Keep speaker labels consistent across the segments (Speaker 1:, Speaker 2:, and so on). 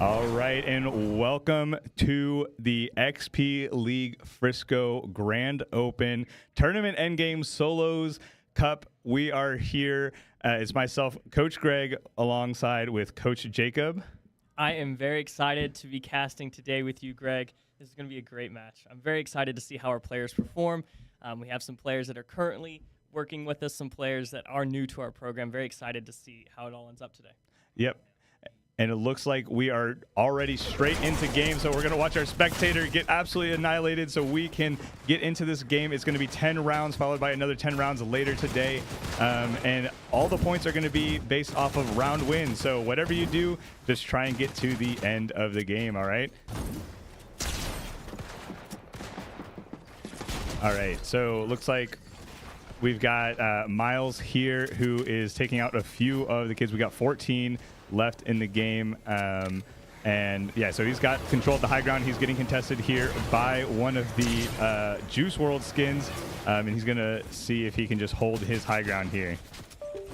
Speaker 1: All right, and welcome to the XP League Frisco Grand Open Tournament Endgame Solos Cup. We are here. It's myself, Coach Greg, alongside with Coach Jacob.
Speaker 2: I am very excited to be casting today with you, Greg. This is going to be a great match. I'm very excited to see how our players perform. We have some players that are currently working with us, some players that are new to our program. Very excited to see how it all ends up today.
Speaker 1: Yep. And it looks like we are already straight into game, so we're going to watch our spectator get absolutely annihilated so we can get into this game. It's going to be 10 rounds, followed by another 10 rounds later today. And all the points are going to be based off of round wins. So whatever you do, just try and get to the end of the game, all right? All right, so looks like we've got Miles here who is taking out a few of the kids. We got 14 left in the game, and yeah, so he's got control of the high ground. He's getting contested here by one of the Juice World skins, and he's gonna see if he can just hold his high ground here.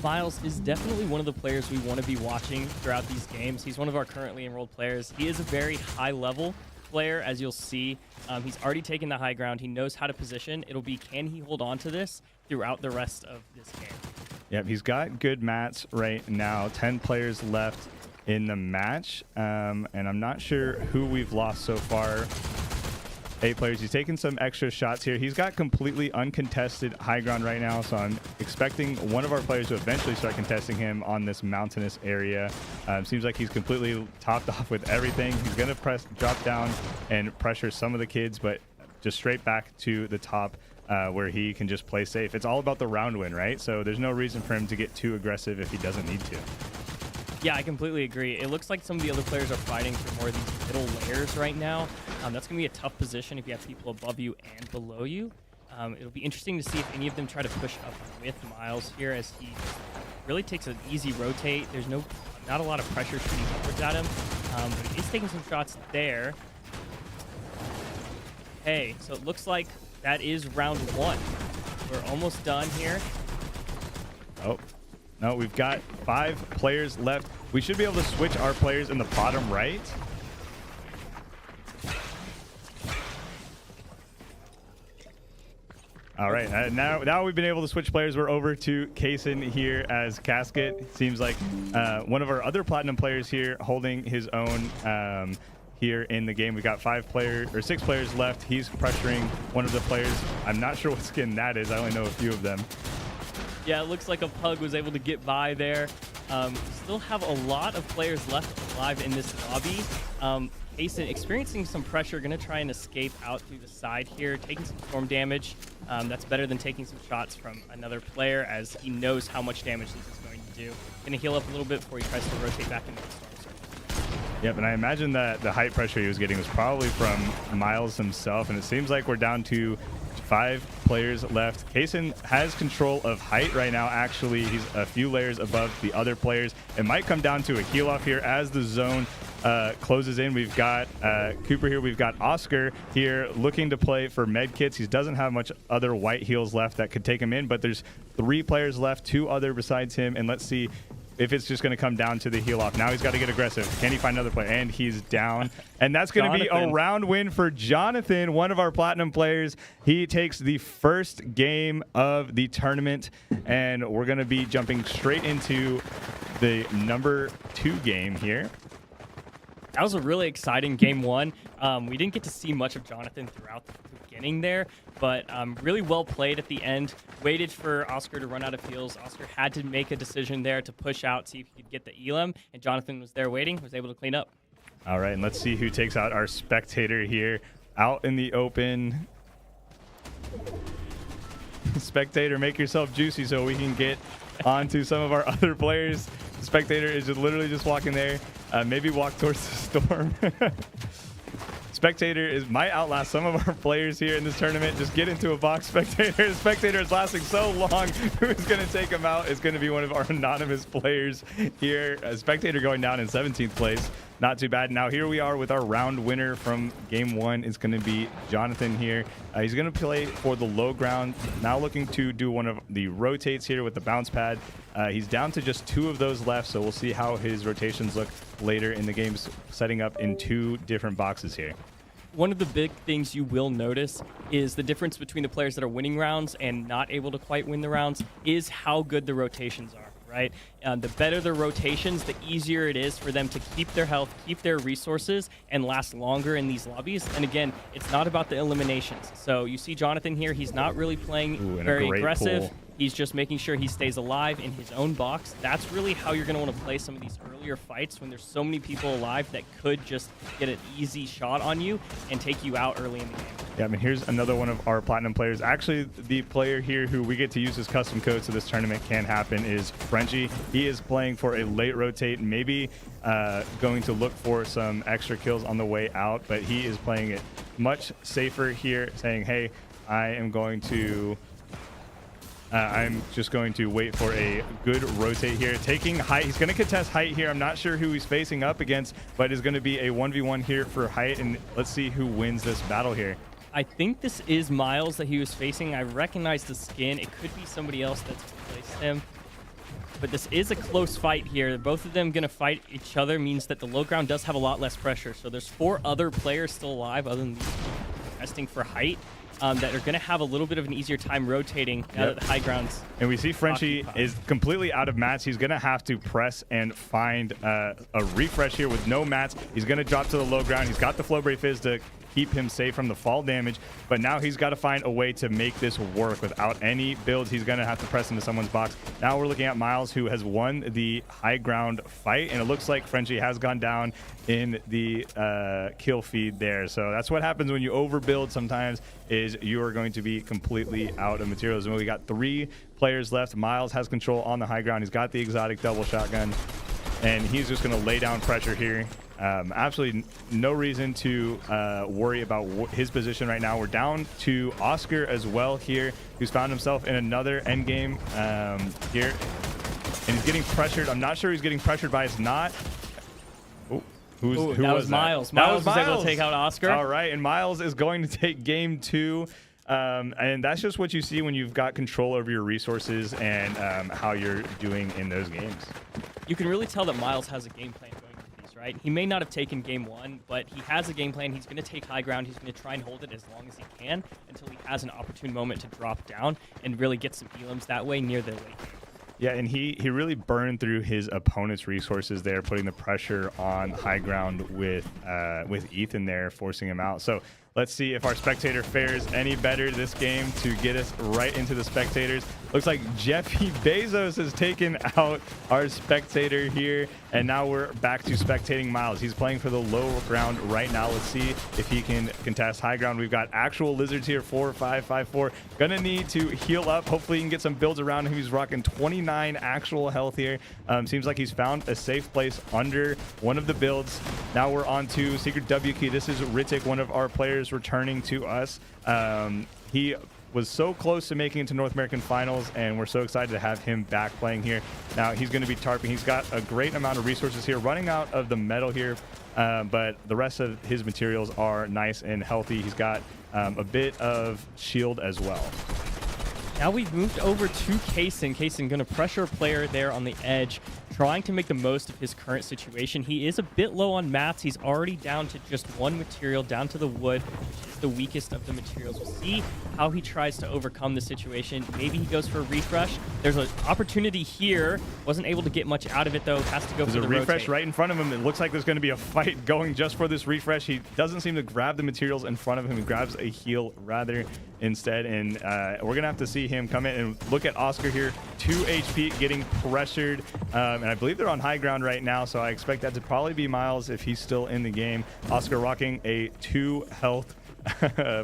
Speaker 2: Miles is definitely one of the players we want to be watching throughout these games. He's one of our currently enrolled players. He is a very high level player, as you'll see. He's already taken the high ground. He knows how to position. It'll be, can he hold on to this throughout the rest of this game?
Speaker 1: Yep, he's got good mats right now. 10 players left in the match, and I'm not sure who we've lost so far. 8 players. He's taking some extra shots here. He's got completely uncontested high ground right now, so I'm expecting one of our players to eventually start contesting him on this mountainous area. Seems like he's completely topped off with everything. He's going to drop down and pressure some of the kids, but just straight back to the top. Where he can just play safe. It's all about the round win, right? So there's no reason for him to get too aggressive if he doesn't need to.
Speaker 2: Yeah, I completely agree. It looks like some of the other players are fighting for more of these middle layers right now. That's going to be a tough position if you have people above you and below you. It'll be interesting to see if any of them try to push up with Miles here, as he really takes an easy rotate. There's not a lot of pressure shooting upwards at him, but he's taking some shots there. Hey, so it looks like that is round 1. We're almost done here.
Speaker 1: Oh, no, we've got 5 players left. We should be able to switch our players in the bottom right. All right, now we've been able to switch players. We're over to Kaysen here as Casket. Seems like one of our other Platinum players here holding his own here in the game. We got 6 players left. He's pressuring one of the players. I'm not sure what skin that is. I only know a few of them.
Speaker 2: Yeah, it looks like a pug was able to get by there. Still have a lot of players left alive in this lobby. Kaysen experiencing some pressure, going to try and escape out through the side here, taking some storm damage. That's better than taking some shots from another player, as he knows how much damage this is going to do. Going to heal up a little bit before he tries to rotate back into the storm circle.
Speaker 1: Yep, and I imagine that the height pressure he was getting was probably from Miles himself, and it seems like we're down to 5 players left. Kaysen has control of height right now. Actually, he's a few layers above the other players. It might come down to a heal off here as the zone closes in. We've got Cooper here. We've got Oscar here looking to play for med kits. He doesn't have much other white heals left that could take him in, but there's 3 players left, 2 other besides him, and let's see if it's just going to come down to the heal off. Now he's got to get aggressive. Can he find another player? And he's down. And that's going to be a round win for Jonathan, one of our Platinum players. He takes the first game of the tournament, and we're going to be jumping straight into the number 2 game here.
Speaker 2: That was a really exciting game 1. We didn't get to see much of Jonathan throughout the beginning there, but really well played at the end. Waited for Oscar to run out of heals. Oscar had to make a decision there to push out, see if he could get the elim, and Jonathan was there waiting, was able to clean up.
Speaker 1: All right, and let's see who takes out our spectator here out in the open. Spectator, make yourself juicy so we can get onto some of our other players. The spectator is just literally just walking there. Maybe walk towards the storm. Spectator might outlast some of our players here in this tournament. Just get into a box, Spectator. The Spectator is lasting so long. Who's going to take him out is going to be one of our anonymous players here. Spectator going down in 17th place. not too bad. Now here we are with our round winner from game 1. It's going to be Jonathan here. He's going to play for the low ground, now looking to do one of the rotates here with the bounce pad. He's down to just 2 of those left, so we'll see how his rotations look later in the games, setting up in 2 different boxes here.
Speaker 2: One of the big things you will notice is the difference between the players that are winning rounds and not able to quite win the rounds is how good the rotations are, right? The better the rotations, the easier it is for them to keep their health, keep their resources, and last longer in these lobbies. And again, it's not about the eliminations. So you see Jonathan here, he's not really playing very aggressive.
Speaker 1: Pool.
Speaker 2: He's just making sure he stays alive in his own box. That's really how you're going to want to play some of these earlier fights when there's so many people alive that could just get an easy shot on you and take you out early in the game.
Speaker 1: Yeah, I mean, here's another one of our Platinum players. Actually, the player here who we get to use his custom code so this tournament can happen is Frenchie. He is playing for a late rotate, maybe going to look for some extra kills on the way out, but he is playing it much safer here, saying, hey, I'm just going to wait for a good rotate here. Taking height. He's going to contest height here. I'm not sure who he's facing up against, but it's going to be a 1v1 here for height, and let's see who wins this battle here.
Speaker 2: I think this is Miles that he was facing. I recognize the skin. It could be somebody else that's replaced him. But this is a close fight here. Both of them going to fight each other means that the low ground does have a lot less pressure. So there's 4 other players still alive other than these testing for height. That are going to have a little bit of an easier time rotating now that the high ground's
Speaker 1: and we see Frenchie is completely out of mats. He's going to have to press and find a refresh here with no mats. He's going to drop to the low ground. He's got the Flow Brave Fizz to keep him safe from the fall damage, but now he's got to find a way to make this work without any builds. He's going to have to press into someone's box. Now we're looking at Miles, who has won the high ground fight, and it looks like Frenchie has gone down in the kill feed there. So that's what happens when you overbuild sometimes, is you are going to be completely out of materials. And we got 3 players left. Miles has control on the high ground. He's got the exotic double shotgun, and he's just going to lay down pressure here. Absolutely no reason to worry about his position right now. We're down to Oscar as well here, who's found himself in another end game here, and he's getting pressured. I'm not sure he's getting pressured by. It's not. Who was
Speaker 2: Miles.
Speaker 1: That?
Speaker 2: Miles
Speaker 1: was
Speaker 2: was able to take out Oscar.
Speaker 1: All right, and Miles is going to take game 2. And that's just what you see when you've got control over your resources and how you're doing in those games.
Speaker 2: You can really tell that Miles has a game plan going into these, right? He may not have taken game 1, but he has a game plan. He's going to take high ground. He's going to try and hold it as long as he can until he has an opportune moment to drop down and really get some elims that way near the late game.
Speaker 1: Yeah, and he really burned through his opponent's resources there, putting the pressure on high ground with Ethan there, forcing him out. So let's see if our spectator fares any better this game to get us right into the spectators. Looks like Jeffy Bezos has taken out our spectator here, and now we're back to spectating Miles. He's playing for the low ground right now. Let's see if he can contest high ground. We've got actual lizards here, 4, 5, 5, 4. Gonna need to heal up. Hopefully he can get some builds around him. He's rocking 29 actual health here. Seems like he's found a safe place under one of the builds. Now we're on to Secret W Key. This is Ritik, one of our players returning to us. He was so close to making it to North American Finals, and we're so excited to have him back playing here. Now he's going to be tarping. He's got a great amount of resources here, running out of the metal here, but the rest of his materials are nice and healthy. He's got a bit of shield as well.
Speaker 2: Now we've moved over to Kaysen. Kaysen going to pressure a player there on the edge, trying to make the most of his current situation. He is a bit low on mats. He's already down to just 1 material, down to the wood, which is the weakest of the materials. We'll see how he tries to overcome the situation. Maybe he goes for a refresh. There's an opportunity here. Wasn't able to get much out of it, though. Has to go for the
Speaker 1: refresh
Speaker 2: rotate.
Speaker 1: Right in front of him. It looks like there's going to be a fight going just for this refresh. He doesn't seem to grab the materials in front of him. He grabs a heal rather instead, and we're going to have to see him come in and look at Oscar here. 2 HP, getting pressured, and I believe they're on high ground right now, so I expect that to probably be Miles if he's still in the game. Oscar rocking a 2 health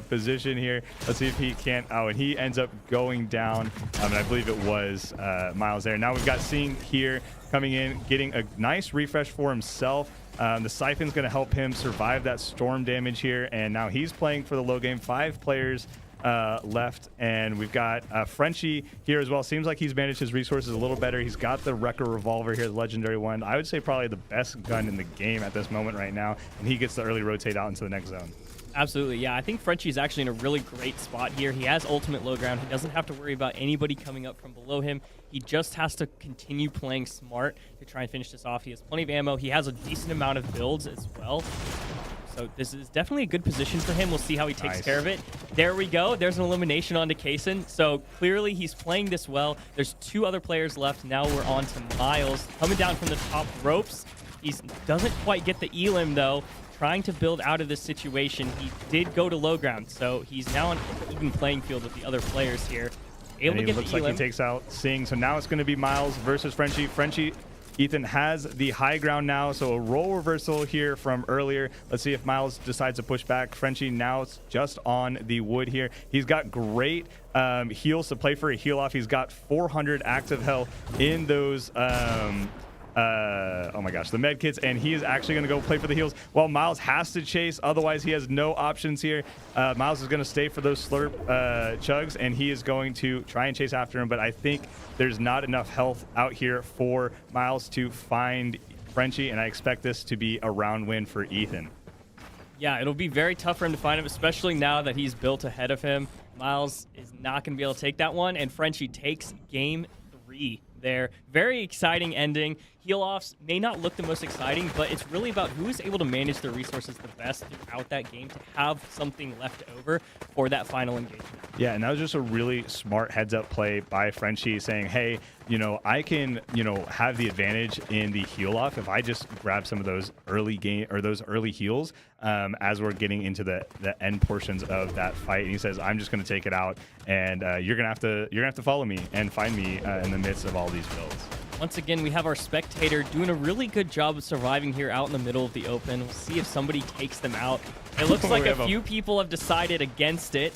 Speaker 1: position here. Let's see if he can't. Oh, and he ends up going down, and I believe it was Miles there. Now we've got Sing here coming in, getting a nice refresh for himself. The Siphon's going to help him survive that storm damage here, and now he's playing for the low game. 5 players left, and we've got Frenchie here as well. Seems like he's managed his resources a little better. He's got the Wrecker revolver here, the legendary one. I would say probably the best gun in the game at this moment right now, and he gets to early rotate out into the next zone.
Speaker 2: Absolutely, yeah. I think Frenchie's actually in a really great spot here. He has ultimate low ground. He doesn't have to worry about anybody coming up from below him. He just has to continue playing smart to try and finish this off. He has plenty of ammo. He has a decent amount of builds as well. So this is definitely a good position for him. We'll see how he takes care of it. There we go. There's an elimination onto Kaysen. So clearly he's playing this well. There's 2 other players left. Now we're on to Miles coming down from the top ropes. He doesn't quite get the elim though. Trying to build out of this situation. He did go to low ground, so he's now on an even playing field with the other players here. Able to get
Speaker 1: looks
Speaker 2: the
Speaker 1: like he takes out Sing. So now it's going to be Miles versus Frenchie. Ethan has the high ground now, so a role reversal here from earlier. Let's see if Miles decides to push back. Frenchie now is just on the wood here. He's got great heals to play for a heal off. He's got 400 active health in those oh my gosh, the med kits, and he is actually going to go play for the heals while Miles has to chase. Otherwise, he has no options here. Miles is going to stay for those slurp chugs, and he is going to try and chase after him, but I think there's not enough health out here for Miles to find Frenchie, and I expect this to be a round win for Ethan.
Speaker 2: Yeah, it'll be very tough for him to find him, especially now that he's built ahead of him. Miles is not going to be able to take that one, and Frenchie takes game 3 there. Very exciting ending. Heal-offs may not look the most exciting, but it's really about who is able to manage their resources the best throughout that game to have something left over for that final engagement.
Speaker 1: Yeah, and that was just a really smart heads-up play by Frenchie saying, hey, you know, I can, you know, have the advantage in the heal-off if I just grab some of those early game or those early heals as we're getting into the end portions of that fight. And he says, I'm just going to take it out, and you're gonna have to follow me and find me in the midst of all these builds.
Speaker 2: Once again, we have our spectator doing a really good job of surviving here out in the middle of the open. We'll see if somebody takes them out. It looks like a few people have decided against it.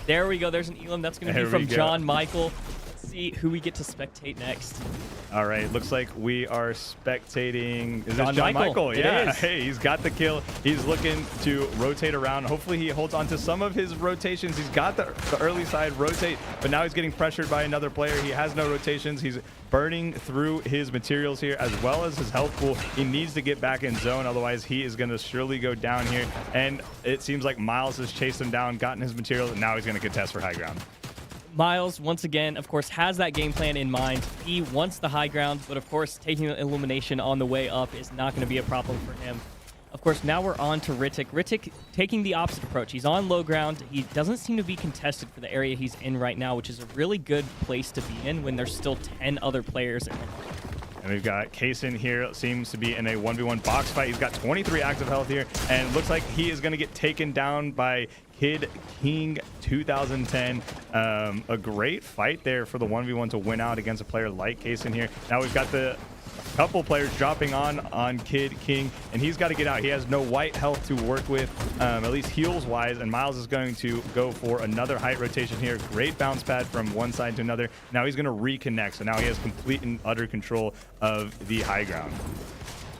Speaker 2: There we go. There's an elim. That's going to be from John Michael. Let's see who we get to spectate next.
Speaker 1: All right, looks like we are spectating. Is this
Speaker 2: John
Speaker 1: Michael? Yeah,
Speaker 2: is.
Speaker 1: Hey, he's got the kill. He's looking to rotate around. Hopefully he holds on to some of his rotations. He's got the early side rotate, but now he's getting pressured by another player. He has no rotations. He's burning through his materials here as well as his health pool. He needs to get back in zone, otherwise he is going to surely go down here. And it seems like Miles has chased him down, gotten his materials, and now he's going to contest for high ground.
Speaker 2: Miles, once again, of course, has that game plan in mind. He wants the high ground, but of course, taking the illumination on the way up is not going to be a problem for him. Of course, now we're on to Rittik. Rittik taking the opposite approach. He's on low ground. He doesn't seem to be contested for the area he's in right now, which is a really good place to be in when there's still 10 other players in the game.
Speaker 1: And we've got Kaysen here, seems to be in a 1v1 box fight. He's got 23 active health here, and it looks like he is going to get taken down by Kid King 2010. A great fight there for the 1v1 to win out against a player like Kaysen here. Now we've got the couple players dropping on Kid King, and he's got to get out. He has no white health to work with, at least heals wise, and Miles is going to go for another height rotation here. Great bounce pad from one side to another. Now he's going to reconnect, so now he has complete and utter control of the high ground.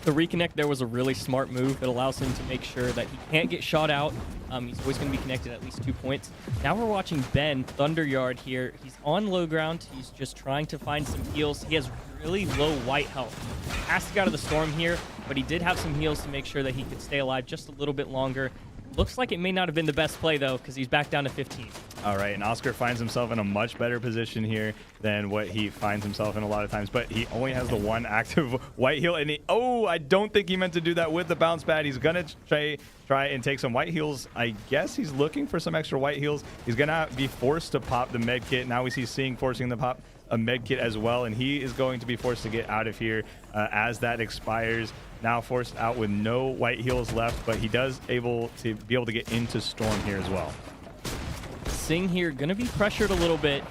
Speaker 2: The reconnect there was a really smart move that allows him to make sure that he can't get shot out. He's always going to be connected at least 2 points. Now we're watching Ben Thunderyard here. He's on low ground. He's just trying to find some heals. He has really low white health. He has to get out of the storm here, but he did have some heals to make sure that he could stay alive just a little bit longer. Looks like it may not have been the best play, though, because he's back down to 15.
Speaker 1: All right, and Oscar finds himself in a much better position here than what he finds himself in a lot of times, but he only has the one active white heal, and I don't think he meant to do that with the bounce pad. He's going to try and take some white heals. I guess he's looking for some extra white heals. He's going to be forced to pop the med kit. Now we see Sing forcing the pop a med kit as well, and he is going to be forced to get out of here as that expires. Now forced out with no white heals left, but he does be able to get into storm here as well.
Speaker 2: Sing here going to be pressured a little bit.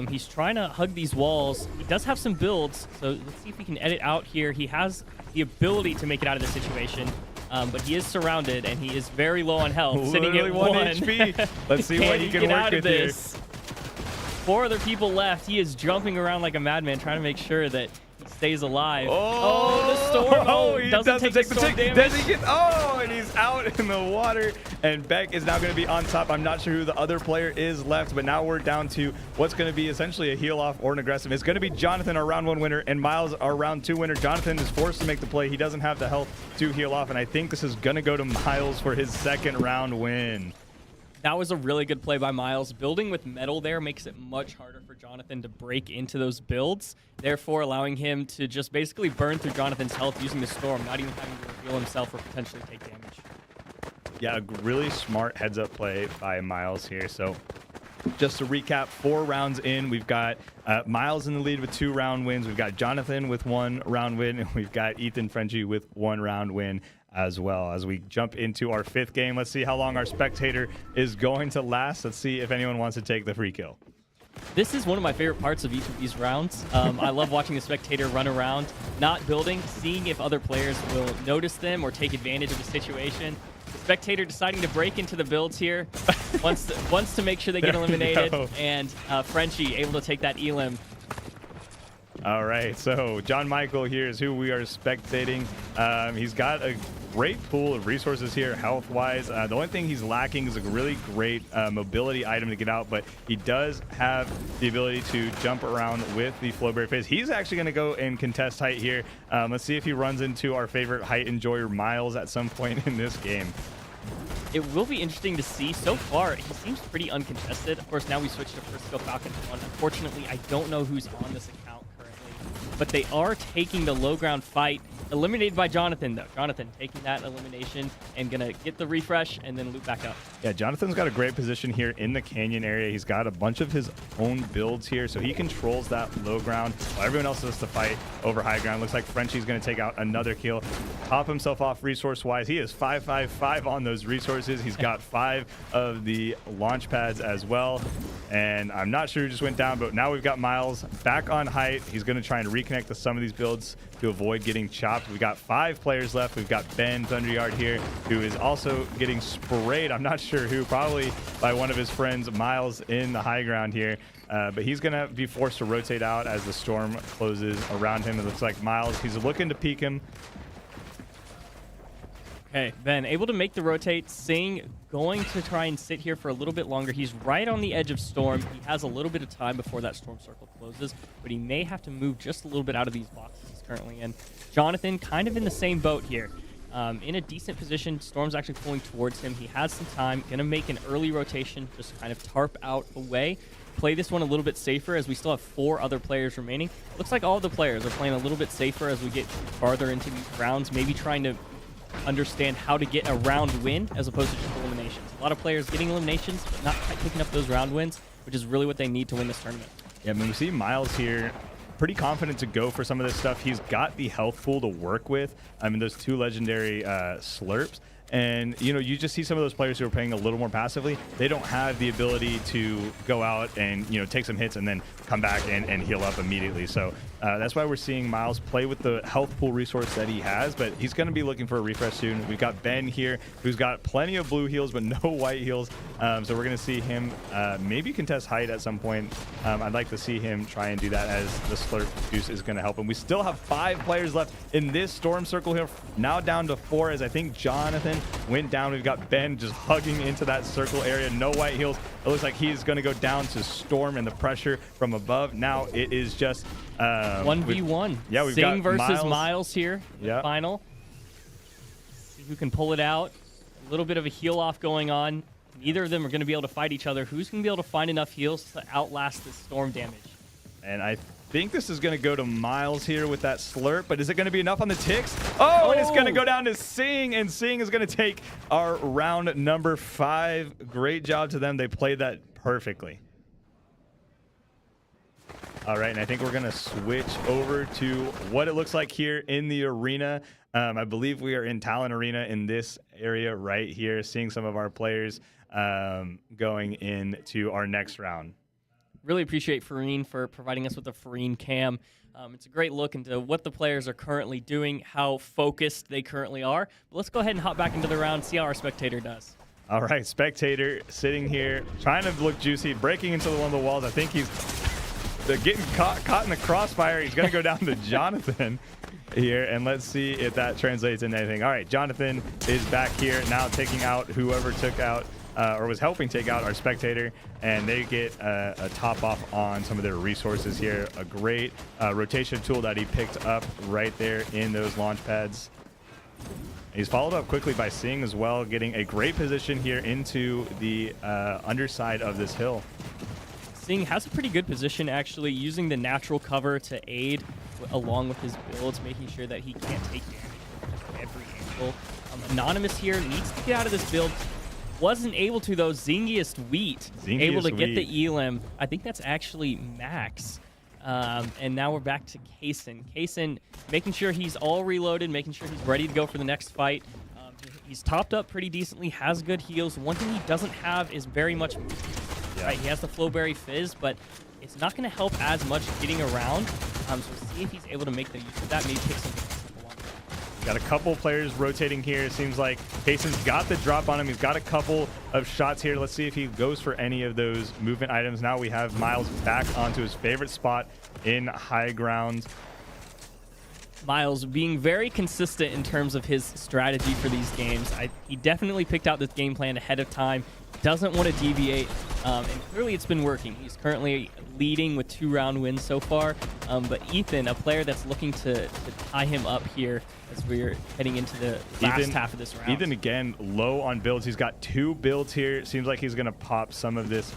Speaker 2: He's trying to hug these walls. He does have some builds, so let's see if we can edit out here. He has the ability to make it out of this situation, but he is surrounded, and he is very low on health, sitting at 1
Speaker 1: HP. Let's see what he can work with here.
Speaker 2: 4 other people left. He is jumping around like a madman, trying to make sure that he stays alive.
Speaker 1: Oh,
Speaker 2: the storm.
Speaker 1: He doesn't take the storm damage. Does he get? Oh, and he's is out in the water, and Beck is now going to be on top. I'm not sure who the other player is left, but now we're down to what's going to be essentially a heal off or an aggressive. It's going to be Jonathan, our round 1 winner, and Miles, our round 2 winner. Jonathan is forced to make the play. He doesn't have the health to heal off, and I think this is going to go to Miles for his 2nd round win.
Speaker 2: That was a really good play by Miles. Building with metal there makes it much harder for Jonathan to break into those builds, therefore allowing him to just basically burn through Jonathan's health using the storm, not even having to reveal himself or potentially take damage.
Speaker 1: Yeah, a really smart heads-up play by Miles here. So just to recap, 4 rounds in, we've got Miles in the lead with 2 round wins. We've got Jonathan with 1 round win, and we've got Ethan Frenchie with 1 round win as well. As we jump into our 5th game, let's see how long our spectator is going to last. Let's see if anyone wants to take the free kill.
Speaker 2: This is one of my favorite parts of each of these rounds. I love watching the spectator run around, not building, seeing if other players will notice them or take advantage of the situation. The spectator deciding to break into the builds here, wants to make sure they get eliminated, and Frenchie able to take that elim.
Speaker 1: All right, so John Michael here is who we are spectating. He's got a great pool of resources here health-wise. The only thing he's lacking is a really great mobility item to get out, but he does have the ability to jump around with the Flowberry Phase. He's actually going to go and contest height here. Let's see if he runs into our favorite height enjoyer, Miles, at some point in this game.
Speaker 2: It will be interesting to see. So far, he seems pretty uncontested. Of course, now we switch to Frisco Falcon 1. Unfortunately, I don't know who's on this account currently, but they are taking the low ground fight. Eliminated by Jonathan, though. Jonathan taking that elimination and going to get the refresh and then loop back up. Yeah,
Speaker 1: Jonathan's got a great position here in the canyon area. He's got a bunch of his own builds here, so he controls that low ground while everyone else has to fight over high ground. Looks like Frenchie's going to take out another kill, top himself off resource-wise. He is 555 on those resources. He's got 5 of the launch pads as well, and I'm not sure who just went down, but now we've got Miles back on height. He's going to try and reconnect to some of these builds to avoid getting chopped. We've got 5 players left. We've got Ben Thunderyard here, who is also getting sprayed. I'm not sure who, probably by one of his friends, Miles, in the high ground here. But he's going to be forced to rotate out as the storm closes around him. It looks like Miles, he's looking to peek him.
Speaker 2: Okay, Ben able to make the rotate. Sing going to try and sit here for a little bit longer. He's right on the edge of storm. He has a little bit of time before that storm circle closes, but he may have to move just a little bit out of these boxes he's currently in. Jonathan kind of in the same boat here. In a decent position. Storm's actually pulling towards him. He has some time. Gonna make an early rotation, just kind of tarp out away. Play this one a little bit safer as we still have 4 other players remaining. Looks like all the players are playing a little bit safer as we get farther into these rounds, maybe trying to understand how to get a round win as opposed to just eliminations. A lot of players getting eliminations, but not quite picking up those round wins, which is really what they need to win this tournament.
Speaker 1: Yeah, I mean, we see Miles here pretty confident to go for some of this stuff. He's got the health pool to work with. I mean, those 2 legendary slurps. And, you know, you just see some of those players who are playing a little more passively. They don't have the ability to go out and, you know, take some hits and then come back and heal up immediately. So that's why we're seeing Miles play with the health pool resource that he has. But he's going to be looking for a refresh soon. We've got Ben here, who's got plenty of blue heals, but no white heals. So we're going to see him maybe contest height at some point. I'd like to see him try and do that as the slurp juice is going to help him. We still have 5 players left in this storm circle here. Now down to 4 as I think Jonathan went down. We've got Ben just hugging into that circle area. No white heals. It looks like he's going to go down to Storm and the pressure from above. Now it is just
Speaker 2: 1v1.
Speaker 1: Yeah, we've
Speaker 2: Sing
Speaker 1: got
Speaker 2: versus Miles here.
Speaker 1: Yeah.
Speaker 2: Final. See who can pull it out. A little bit of a heal off going on. Neither of them are going to be able to fight each other. Who's going to be able to find enough heals to outlast this storm damage?
Speaker 1: And I think this is going to go to Miles here with that slurp, but is it going to be enough on the ticks? Oh, and it's going to go down to Sing, and Sing is going to take our round number 5. Great job to them. They played that perfectly. All right, and I think we're going to switch over to what it looks like here in the arena. I believe we are in Talon Arena in this area right here, seeing some of our players going into our next round.
Speaker 2: Really appreciate Farine for providing us with the Farine cam. It's a great look into what the players are currently doing, how focused they currently are. But let's go ahead and hop back into the round, see how our spectator does.
Speaker 1: All right, spectator sitting here, trying to look juicy, breaking into one of the walls. I think he's getting caught in the crossfire. He's going to go down to Jonathan here, and let's see if that translates into anything. All right, Jonathan is back here now, taking out whoever took out or was helping take out our spectator, and they get a top off on some of their resources here. A great rotation tool that he picked up right there in those launch pads. He's followed up quickly by Sing as well, getting a great position here into the underside of this hill.
Speaker 2: Sing has a pretty good position, actually, using the natural cover to aid along with his builds, making sure that he can't take damage from every angle. Anonymous here needs to get out of this build. Wasn't able to, though. Zingiest Wheat able to get the Elim. I think that's actually Max. And now we're back to Kaysen. Kaysen making sure he's all reloaded, making sure he's ready to go for the next fight. He's topped up pretty decently, has good heals. One thing he doesn't have is very much movement. Right, he has the Flowberry Fizz, but it's not going to help as much getting around. So see if he's able to make the use of that, maybe pick something along.
Speaker 1: Got a couple players rotating here. It seems like Kaysen's got the drop on him. He's got a couple of shots here. Let's see if he goes for any of those movement items. Now we have Miles back onto his favorite spot in high ground.
Speaker 2: Miles being very consistent in terms of his strategy for these games. He definitely picked out this game plan ahead of time. Doesn't want to deviate, and clearly it's been working. He's currently leading with 2-round wins so far, but Ethan, a player that's looking to tie him up here as we're heading into the last half of this round.
Speaker 1: Ethan, again, low on builds. He's got 2 builds here. Seems like he's going to pop some of this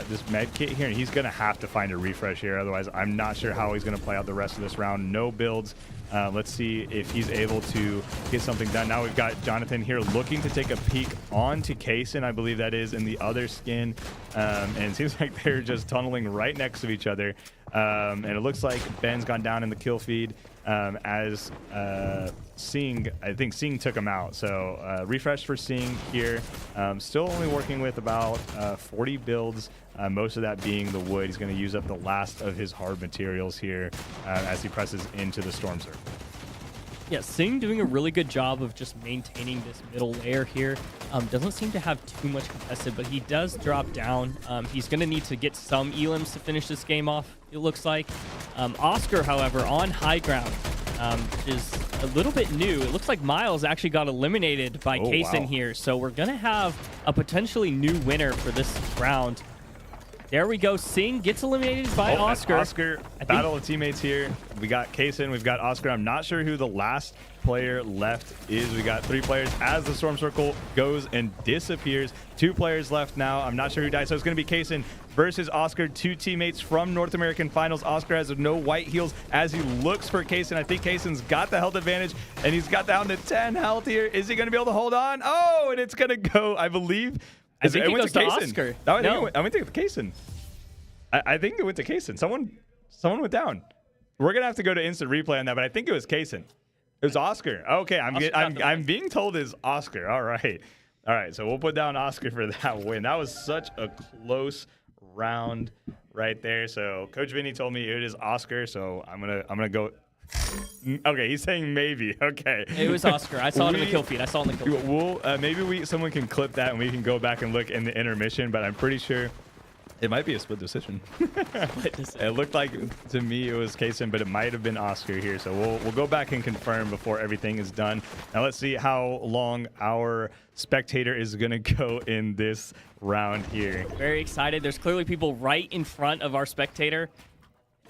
Speaker 1: this med kit here, and he's going to have to find a refresh here. Otherwise, I'm not sure how he's going to play out the rest of this round. No builds. Let's see if he's able to get something done. Now we've got Jonathan here looking to take a peek onto Kaysen, I believe that is, in the other skin. And it seems like they're just tunneling right next to each other. And it looks like Ben's gone down in the kill feed as Sing, I think Sing took him out. So refresh for Sing here. Still only working with about 40 builds. Most of that being the wood. He's going to use up the last of his hard materials here as he presses into the storm circle.
Speaker 2: Yeah, Sing doing a really good job of just maintaining this middle layer here. Doesn't seem to have too much contested, but he does drop down. He's going to need to get some elims to finish this game off, it looks like. Oscar, however, on high ground, which is a little bit new. It looks like Miles actually got eliminated by Kaysen here, so we're going to have a potentially new winner for this round. There we go. Sing gets eliminated by Oscar.
Speaker 1: Oscar, battle of teammates here. We got Kaysen, we've got Oscar. I'm not sure who the last player left is. We got 3 players as the storm circle goes and disappears. 2 players left now. I'm not sure who died. So it's going to be Kaysen versus Oscar. 2 teammates from North American Finals. Oscar has no white heals as he looks for Kaysen. I think Kaysen's got the health advantage, and he's got down to 10 health here. Is he going to be able to hold on? Oh, and it's going to go, I believe.
Speaker 2: I think it goes to Oscar.
Speaker 1: No, I went to Kaysen. I think it went to Kaysen. Someone went down. We're gonna have to go to instant replay on that, but I think it was Kaysen. It was Oscar. Okay, I'm being told it's Oscar. All right. So we'll put down Oscar for that win. That was such a close round right there. So Coach Vinny told me it is Oscar. So I'm gonna go. Okay, he's saying maybe. Okay,
Speaker 2: it was Oscar. I saw it in the kill feed.
Speaker 1: Maybe someone can clip that and we can go back and look in the intermission. But I'm pretty sure it might be a split decision. It looked like to me it was Kaysen, but it might have been Oscar here. So we'll go back and confirm before everything is done. Now let's see how long our spectator is gonna go in this round here.
Speaker 2: Very excited. There's clearly people right in front of our spectator.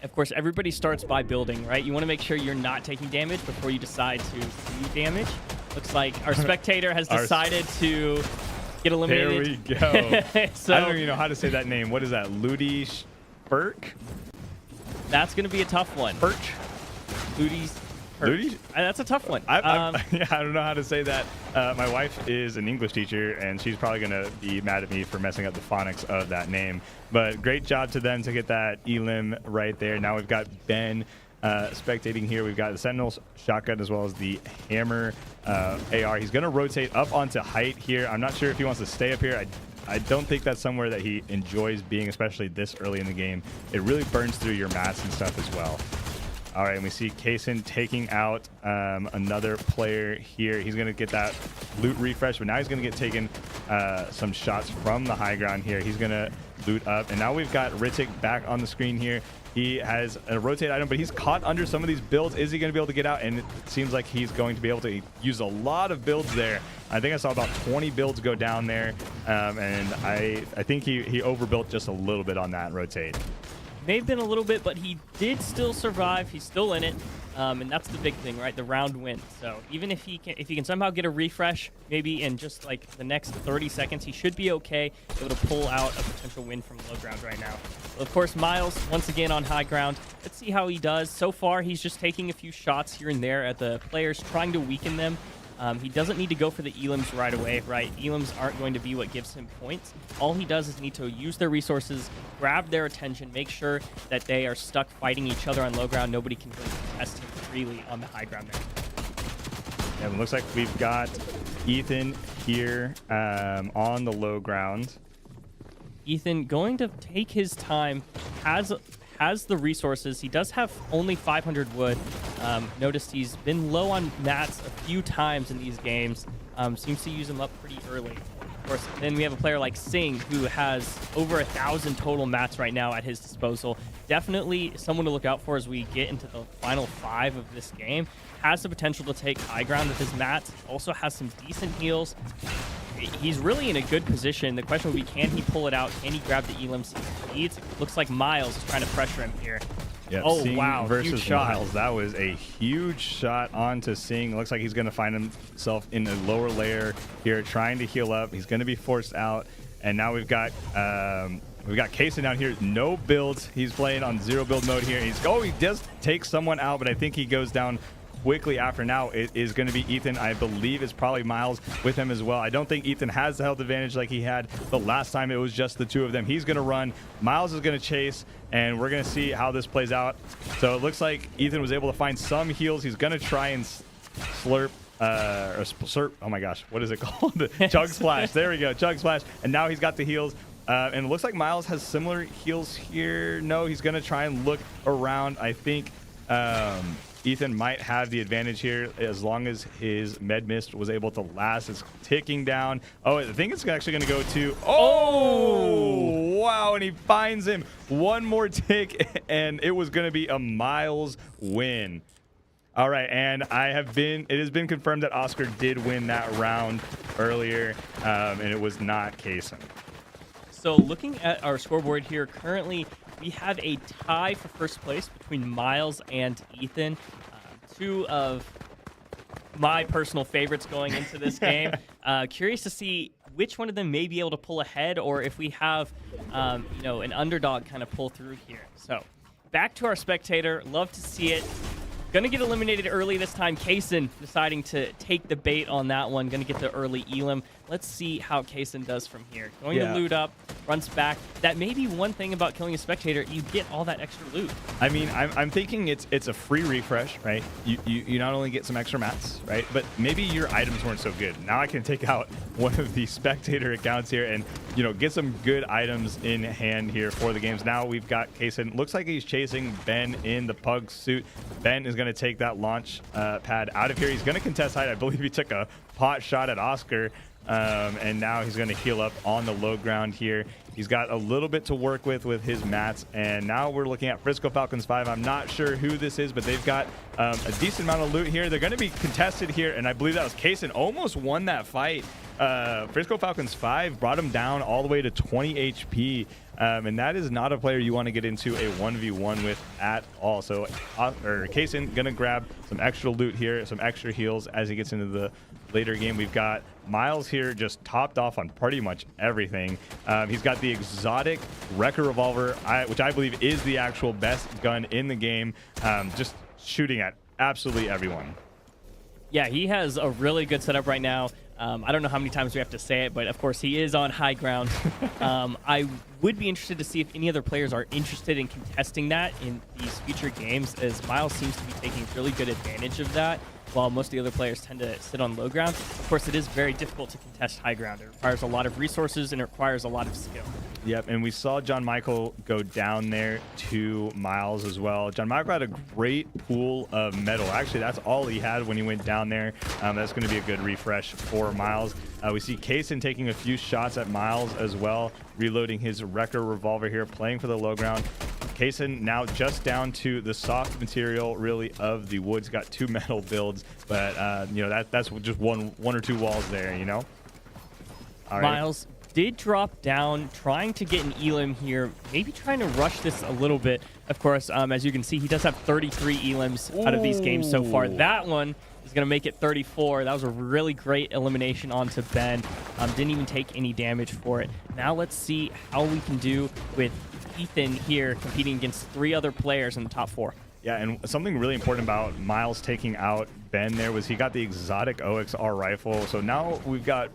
Speaker 2: Of course, everybody starts by building, right? You want to make sure you're not taking damage before you decide to do damage. Looks like our spectator has decided to get eliminated.
Speaker 1: There we go. So, I don't even know how to say that name. What is that? Ludi Burke?
Speaker 2: That's going to be a tough one.
Speaker 1: Perch?
Speaker 2: Ludi's
Speaker 1: Ludi?
Speaker 2: That's a tough one.
Speaker 1: I don't know how to say that. My wife is an English teacher, and she's probably going to be mad at me for messing up the phonics of that name. But great job to them to get that elim right there. Now we've got Ben spectating here. We've got the Sentinel shotgun as well as the hammer AR. He's going to rotate up onto height here. I'm not sure if he wants to stay up here. I don't think that's somewhere that he enjoys being, especially this early in the game. It really burns through your mats and stuff as well. All right, and we see Kaysen taking out another player here. He's going to get that loot refresh, but now he's going to get taken some shots from the high ground here. He's going to loot up. And now we've got Ritik back on the screen here. He has a rotate item, but he's caught under some of these builds. Is he going to be able to get out? And it seems like he's going to be able to use a lot of builds there. I think I saw about 20 builds go down there. And I think he overbuilt just a little bit on that rotate.
Speaker 2: May have been a little bit, but he did still survive. He's still in it. And that's the big thing, right? The round win. So even if he can somehow get a refresh, maybe in just like the next 30 seconds, he should be okay, able to pull out a potential win from low ground right now. Of course, Miles, once again on high ground. Let's see how he does. So far, he's just taking a few shots here and there at the players, trying to weaken them. He doesn't need to go for the elims right away, right? Elims aren't going to be what gives him points. All he does is need to use their resources, grab their attention, make sure that they are stuck fighting each other on low ground. Nobody can really contest him freely on the high ground there.
Speaker 1: And it looks like we've got Ethan here on the low ground.
Speaker 2: Ethan going to take his time, has the resources. He does have only 500 wood. Noticed he's been low on mats a few times in these games. Seems to use them up pretty early. Of course, then we have a player like Singh who has over 1,000 total mats right now at his disposal. Definitely someone to look out for as we get into the final 5 of this game. Has the potential to take high ground with his mats. Also has some decent heals. He's really in a good position. The question would be, can he pull it out? Can he grab the elims he needs? Looks like Miles is trying to pressure him here.
Speaker 1: Yep,
Speaker 2: oh,
Speaker 1: Singh
Speaker 2: wow.
Speaker 1: Versus
Speaker 2: shot.
Speaker 1: Miles. That was a huge shot onto Singh. Looks like he's going to find himself in a lower layer here, trying to heal up. He's going to be forced out. And now we've got Kaysen down here. No builds. He's playing on 0 build mode here. He does take someone out, but I think he goes down quickly after. Now it is going to be Ethan. I believe it's probably Miles with him as well. I don't think Ethan has the health advantage like he had the last time it was just the 2 of them. He's going to run. Miles is going to chase, and we're going to see how this plays out. So it looks like Ethan was able to find some heals. He's going to try and slurp or slurp. Oh my gosh, what is it called? Chug splash. There we go, chug splash. And now he's got the heals. And it looks like Miles has similar heals here. No, he's going to try and look around. I think Ethan might have the advantage here as long as his med mist was able to last. It's ticking down. Oh, I think it's actually going to go to... Oh, wow. And he finds him. One more tick, and it was going to be a Miles win. All right, and it has been confirmed that Oscar did win that round earlier, and it was not Kaysen.
Speaker 2: So looking at our scoreboard here, currently we have a tie for first place between Miles and Ethan. 2 of my personal favorites going into this game. Curious to see which one of them may be able to pull ahead, or if we have, an underdog kind of pull through here. So back to our spectator. Love to see it. Gonna get eliminated early this time. Kaysen deciding to take the bait on that one. Gonna get the early elim. Let's see how Kaysen does from here. Going to loot up, runs back. That may be one thing about killing a spectator. You get all that extra loot.
Speaker 1: I mean, I'm thinking it's a free refresh, right? You not only get some extra mats, right? But maybe your items weren't so good. Now I can take out one of the spectator accounts here and, get some good items in hand here for the games. Now we've got Kaysen. Looks like he's chasing Ben in the pug suit. Ben is going to take that launch pad out of here. He's going to contest height. I believe he took a pot shot at Oscar. And now he's going to heal up on the low ground here. He's got a little bit to work with his mats. And now we're looking at Frisco Falcons 5. I'm not sure who this is, but they've got a decent amount of loot here. They're going to be contested here, and I believe that was Kaysen almost won that fight. Frisco Falcons 5 brought him down all the way to 20 HP. And that is not a player you want to get into a 1v1 with at all. So Kaysen going to grab some extra loot here, some extra heals as he gets into the later game. We've got Miles here just topped off on pretty much everything. He's got the exotic Wrecker Revolver, which I believe is the actual best gun in the game, just shooting at absolutely everyone.
Speaker 2: Yeah, he has a really good setup right now. I don't know how many times we have to say it, but of course he is on high ground. I would be interested to see if any other players are interested in contesting that in these future games, as Miles seems to be taking really good advantage of that. while most of the other players tend to sit on low ground. Of course, it is very difficult to contest high ground. It requires a lot of resources and it requires a lot of skill.
Speaker 1: Yep, and we saw John Michael go down there to Miles as well. John Michael had a great pool of metal. Actually, that's all he had when he went down there. That's going to be a good refresh for Miles. We see Kaysen taking a few shots at Miles as well, reloading his Wrecker revolver here, playing for the low ground. Kaysen now just down to the soft material, really, of the woods. Got 2 metal builds, but you know, that's just one or two walls there, you know. All right.
Speaker 2: Miles did drop down, trying to get an elim here, maybe trying to rush this a little bit. Of course, as you can see, he does have 33 elims out of these games so far. That one is going to make it 34. That was a really great elimination onto Ben. Didn't even take any damage for it. Now let's see how we can do with Ethan here competing against 3 other players in the top 4.
Speaker 1: Yeah, and something really important about Miles taking out Ben there was he got the exotic OXR rifle. So now we've got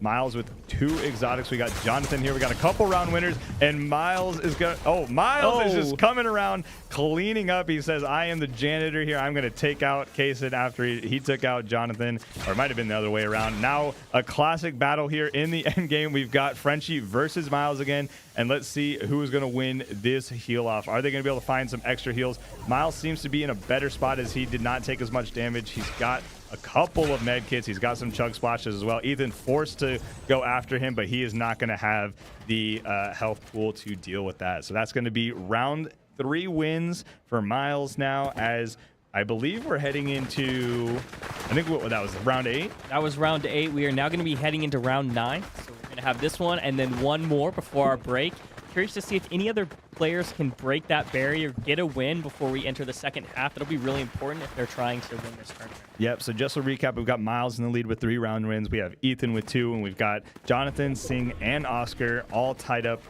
Speaker 1: Miles with 2 exotics. We got Jonathan here. We got a couple round winners, and Miles is going. Oh, Miles is just coming around, cleaning up. He says, "I am the janitor here. I'm going to take out Kaysen after he took out Jonathan, or it might have been the other way around." Now a classic battle here in the end game. We've got Frenchie versus Miles again, and let's see who is going to win this heal off. Are they going to be able to find some extra heals? Miles seems to be in a better spot as he did not take as much damage. He's got a couple of med kits. He's got some chug splashes as well. Ethan forced to go after him, but he is not going to have the health pool to deal with that. So that's going to be round 3 wins for Miles now, as I believe we're heading into, I think that was round 8.
Speaker 2: That was round 8. We are now going to be heading into round 9. So we're going to have this one and then one more before our break. Curious to see if any other players can break that barrier, get a win before we enter the second half. It'll be really important if they're trying to win this tournament.
Speaker 1: Yep, so just to recap, we've got Miles in the lead with 3 round wins. We have Ethan with 2, and we've got Jonathan, Singh, and Oscar all tied up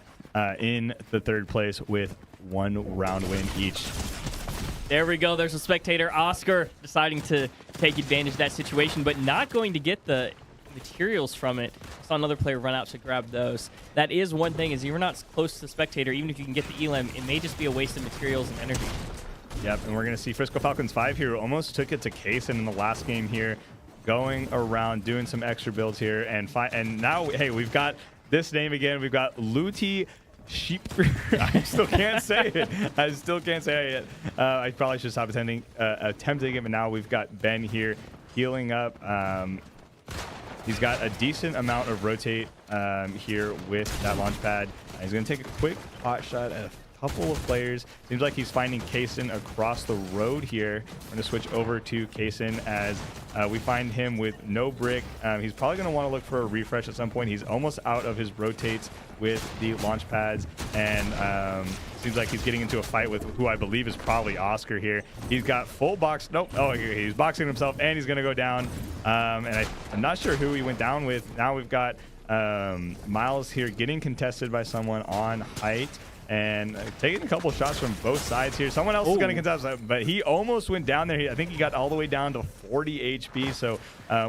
Speaker 1: in the 3rd place with 1 round win each.
Speaker 2: There we go. There's a spectator. Oscar deciding to take advantage of that situation, but not going to get the materials from it. I saw another player run out to grab those. That is one thing, is you're not close to the spectator. Even if you can get the elim, it may just be a waste of materials and energy.
Speaker 1: Yep, and we're going to see Frisco Falcons 5 here, who almost took it to Kaysen in the last game here, going around, doing some extra builds here, and now, hey, we've got this name again. We've got Luti Sheep. I still can't say it. I still can't say it yet. I probably should stop attempting it, but now we've got Ben here healing up. He's got a decent amount of rotate here with that launch pad. He's going to take a quick hot shot at a couple of players. Seems like he's finding Kaysen across the road here. We're going to switch over to Kaysen as we find him with no brick. He's probably going to want to look for a refresh at some point. He's almost out of his rotates with the launch pads, and seems like he's getting into a fight with who I believe is probably Oscar here. He's got full box. Nope. Oh, he's boxing himself, and he's going to go down. And I'm not sure who he went down with. Now we've got Miles here getting contested by someone on height, and taking a couple shots from both sides here. Someone else is going to contest that, but he almost went down there. I think he got all the way down to 40 HP. So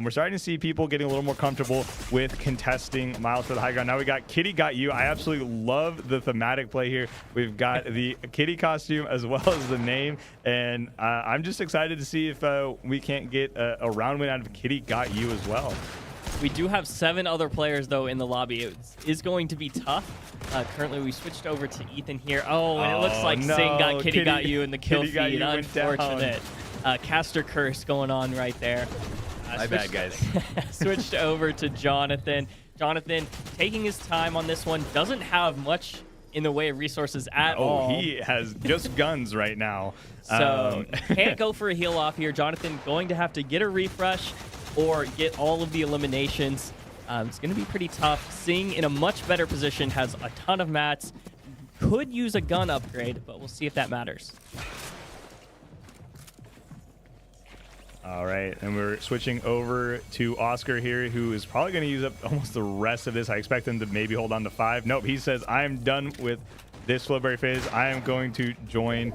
Speaker 1: we're starting to see people getting a little more comfortable with contesting Miles for the high ground. Now we got Kitty Got You. I absolutely love the thematic play here. We've got the kitty costume as well as the name, and I'm just excited to see if we can't get a round win out of Kitty Got You as well.
Speaker 2: We do have 7 other players, though, in the lobby. It is going to be tough. Currently, we switched over to Ethan here. Oh, and it looks like no. Singh got Kitty Got You in the kill feed. Unfortunate. Caster curse going on right there.
Speaker 3: My bad, guys.
Speaker 2: Switched over to Jonathan. Jonathan taking his time on this one. Doesn't have much in the way of resources at all.
Speaker 1: He has just guns right now.
Speaker 2: So can't go for a heal off here. Jonathan going to have to get a refresh or get all of the eliminations. It's going to be pretty tough. Singh in a much better position, has a ton of mats, could use a gun upgrade, but we'll see if that matters.
Speaker 1: All right, and we're switching over to Oscar here, who is probably going to use up almost the rest of this. I expect him to maybe hold on to 5. Nope, he says, I am done with this Flowberry phase. I am going to join.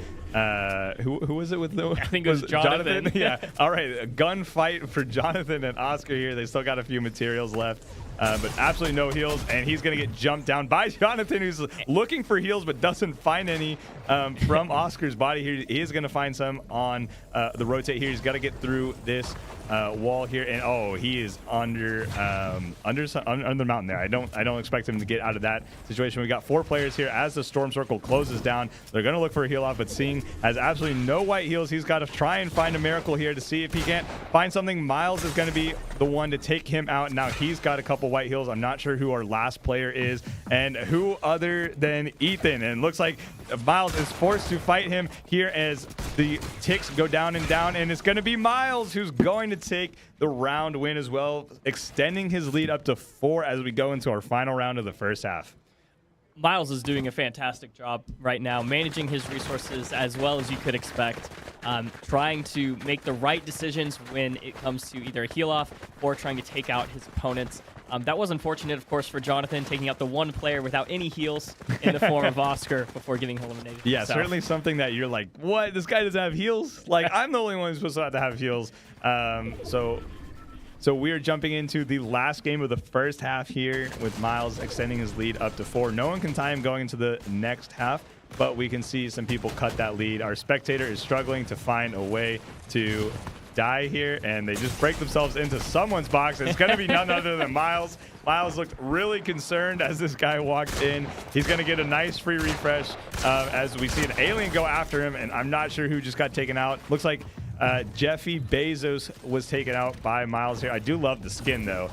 Speaker 1: Who was it with?
Speaker 2: I think it was Jonathan.
Speaker 1: Yeah. All right, a gunfight for Jonathan and Oscar here. They still got a few materials left. but absolutely no heals, and he's going to get jumped down by Jonathan, who's looking for heals but doesn't find any from Oscar's body here. He is going to find some on the rotate here. He's got to get through this wall here, and oh, he is under the mountain there. I don't expect him to get out of that situation. We got 4 players here as the storm circle closes down. They're going to look for a heal off, but Sing has absolutely no white heals. He's got to try and find a miracle here to see if he can't find something. Miles is going to be the one to take him out. Now he's got a couple white heals. I'm not sure who our last player is and who other than Ethan, and it looks like Miles is forced to fight him here as the ticks go down and down, and it's going to be Miles who's going to take the round win as well, extending his lead up to 4 as we go into our final round of the first half.
Speaker 2: Miles is doing a fantastic job right now, managing his resources as well as you could expect, trying to make the right decisions when it comes to either a heal off or trying to take out his opponents. That was unfortunate, of course, for Jonathan, taking out the one player without any heals in the form of Oscar before getting eliminated.
Speaker 1: Yeah, certainly something that you're like, what? This guy doesn't have heals? Like, I'm the only one who's supposed to have heals. So we are jumping into the last game of the first half here with Miles extending his lead up to 4. No one can tie him going into the next half, but we can see some people cut that lead. Our spectator is struggling to find a way to die here, and they just break themselves into someone's box. It's going to be none other than Miles. Miles looked really concerned as this guy walked in. He's going to get a nice free refresh as we see an alien go after him, and I'm not sure who just got taken out. Looks like Jeffy Bezos was taken out by Miles here. I do love the skin, though,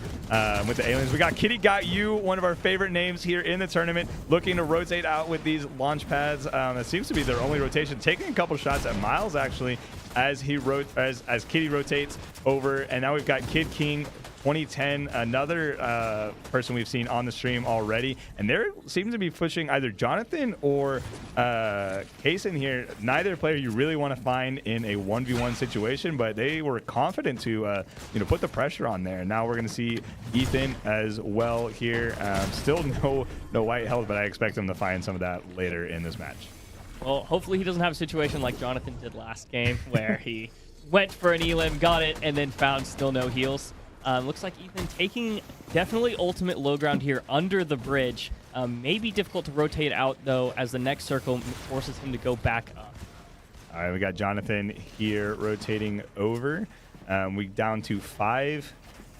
Speaker 1: with the aliens. We got Kitty Got You, one of our favorite names here in the tournament, looking to rotate out with these launch pads. That seems to be their only rotation, taking a couple shots at Miles, actually, as Kitty rotates over. And now we've got Kid King 2010, another person we've seen on the stream already, and they seem to be pushing either Jonathan or Kaysen here. Neither player you really want to find in a 1v1 situation, but they were confident to put the pressure on there. Now we're going to see Ethan as well here. Still no white health, but I expect him to find some of that later in this match.
Speaker 2: Well, hopefully he doesn't have a situation like Jonathan did last game where he went for an elim, got it, and then found still no heals. Looks like Ethan taking definitely ultimate low ground here under the bridge. May be difficult to rotate out, though, as the next circle forces him to go back up.
Speaker 1: All right, we got Jonathan here rotating over. We down to five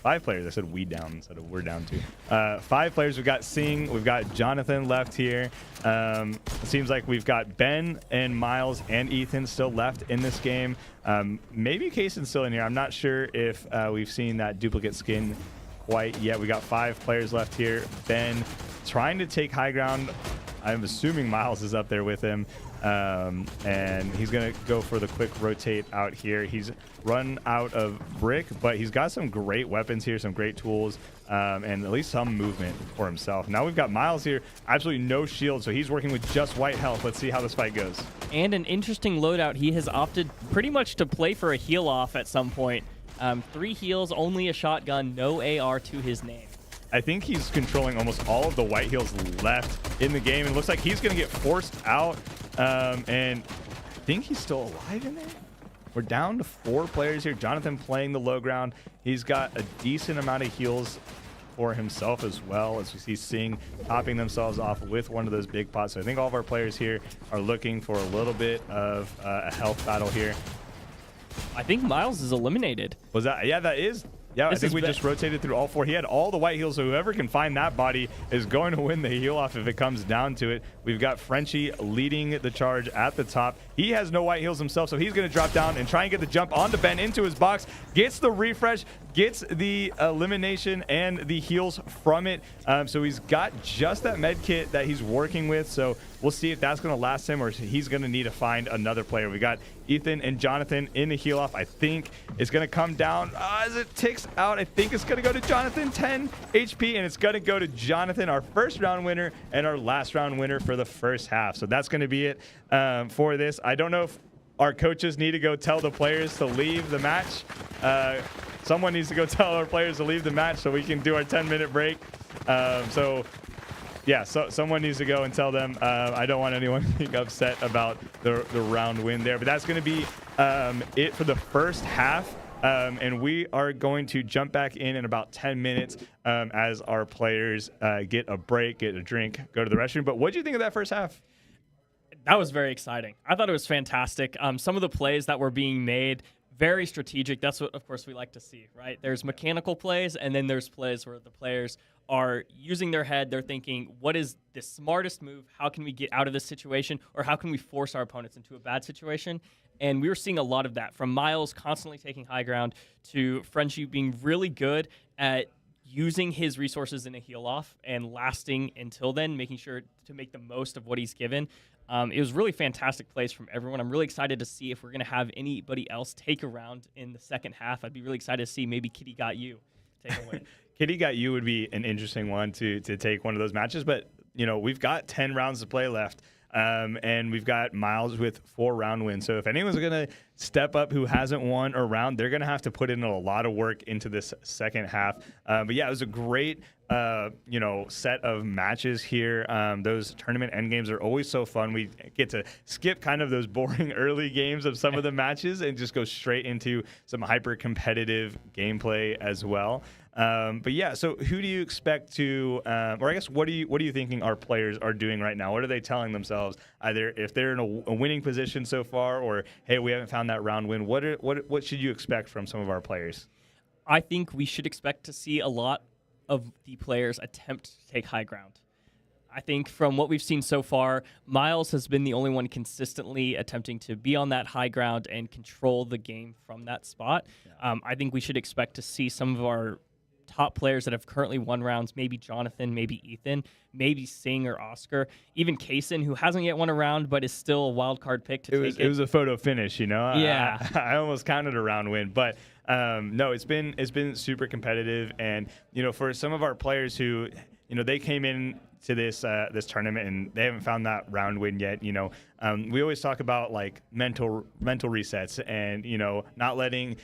Speaker 1: players. I said we down instead of we're down to 5 players. We've got Sing, we've got Jonathan left here. It seems like we've got Ben and Miles and Ethan still left in this game. Maybe Kaysen's still in here. I'm not sure if we've seen that duplicate skin quite yet. We got 5 players left here. Ben trying to take high ground. I'm assuming Miles is up there with him. And he's going to go for the quick rotate out here. He's run out of brick, but he's got some great weapons here, some great tools, and at least some movement for himself. Now we've got Miles here, absolutely no shield, so he's working with just white health. Let's see how this fight goes. And
Speaker 2: an interesting loadout. He has opted pretty much to play for a heal off at some point. 3 heals, only a shotgun, no AR to his name.
Speaker 1: I think he's controlling almost all of the white heals left in the game. It looks like he's going to get forced out. And I think he's still alive in there. We're down to 4 players here. Jonathan playing the low ground. He's got a decent amount of heals for himself as well, as we see Sing topping themselves off with one of those big pots. So I think all of our players here are looking for a little bit of a health battle here.
Speaker 2: I think Miles is eliminated.
Speaker 1: Was that? Yeah, that is. Yeah, I think we just rotated through all 4. He had all the white heals, so whoever can find that body is going to win the heal off if it comes down to it. We've got Frenchie leading the charge at the top. He has no white heals himself, so he's going to drop down and try and get the jump onto Ben into his box. Gets the refresh, gets the elimination and the heals from it. So he's got just that med kit that he's working with. So we'll see if that's going to last him or he's going to need to find another player. We got Ethan and Jonathan in the heal off. I think it's going to come down as it ticks out. I think it's going to go to Jonathan, 10 HP, and it's going to go to Jonathan, our first round winner and our last round winner for the first half. So that's going to be it for this. I don't know if our coaches need to go tell the players to leave the match. Someone needs to go tell our players to leave the match so we can do our 10-minute break. Yeah, so someone needs to go and tell them. I don't want anyone being upset about the round win there. But that's going to be it for the first half And we are going to jump back in about 10 minutes as our players get a break, get a drink, go to the restroom. But what do you think of that first half?
Speaker 2: That was very exciting. I thought it was fantastic. Some of the plays that were being made, very strategic. That's what, of course, we like to see, right? There's mechanical plays, and then there's plays where the players are using their head. They're thinking, what is the smartest move? How can we get out of this situation? Or how can we force our opponents into a bad situation? And we were seeing a lot of that, from Miles constantly taking high ground to Frenchie being really good at using his resources in a heal off and lasting until then, making sure to make the most of what he's given. It was really fantastic plays from everyone. I'm really excited to see if we're going to have anybody else take a round in the second half. I'd be really excited to see maybe Kitty Got You take a win.
Speaker 1: Kitty Got You would be an interesting one to take one of those matches, but we've got 10 rounds to play left. And we've got Miles with 4 round wins. So if anyone's going to step up who hasn't won a round, they're going to have to put in a lot of work into this second half. But yeah, it was a great, set of matches here. Those tournament end games are always so fun. We get to skip kind of those boring early games of some of the matches and just go straight into some hyper competitive gameplay as well. But yeah, so who do you expect to, or I guess what are you thinking our players are doing right now? What are they telling themselves? Either if they're in a winning position so far, or hey, we haven't found that round win. What should you expect from some of our players?
Speaker 2: I think we should expect to see a lot of the players attempt to take high ground. I think from what we've seen so far, Miles has been the only one consistently attempting to be on that high ground and control the game from that spot. Yeah. I think we should expect to see some of our top players that have currently won rounds, maybe Jonathan, maybe Ethan, maybe Sing or Oscar, even Kaysen, who hasn't yet won a round but is still a wild card pick to take it.
Speaker 1: It was a photo finish,
Speaker 2: Yeah.
Speaker 1: I almost counted a round win, but no, it's been super competitive, and for some of our players who they came in to this tournament and they haven't found that round win yet. We always talk about like mental resets and not letting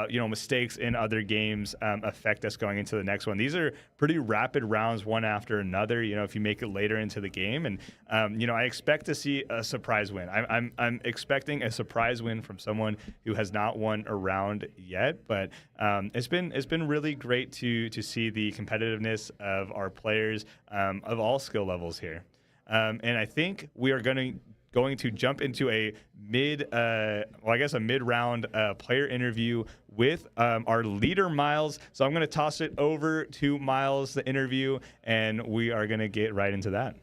Speaker 1: mistakes in other games affect us going into the next one. These are pretty rapid rounds, one after another. If you make it later into the game, and I expect to see a surprise win. I'm expecting a surprise win from someone who has not won a round yet. But it's been really great to see the competitiveness of our players of all skill levels here. And I think we are going to jump into a mid-round player interview with our leader, Miles. So I'm going to toss it over to Miles, the interview, and we are going to get right into that.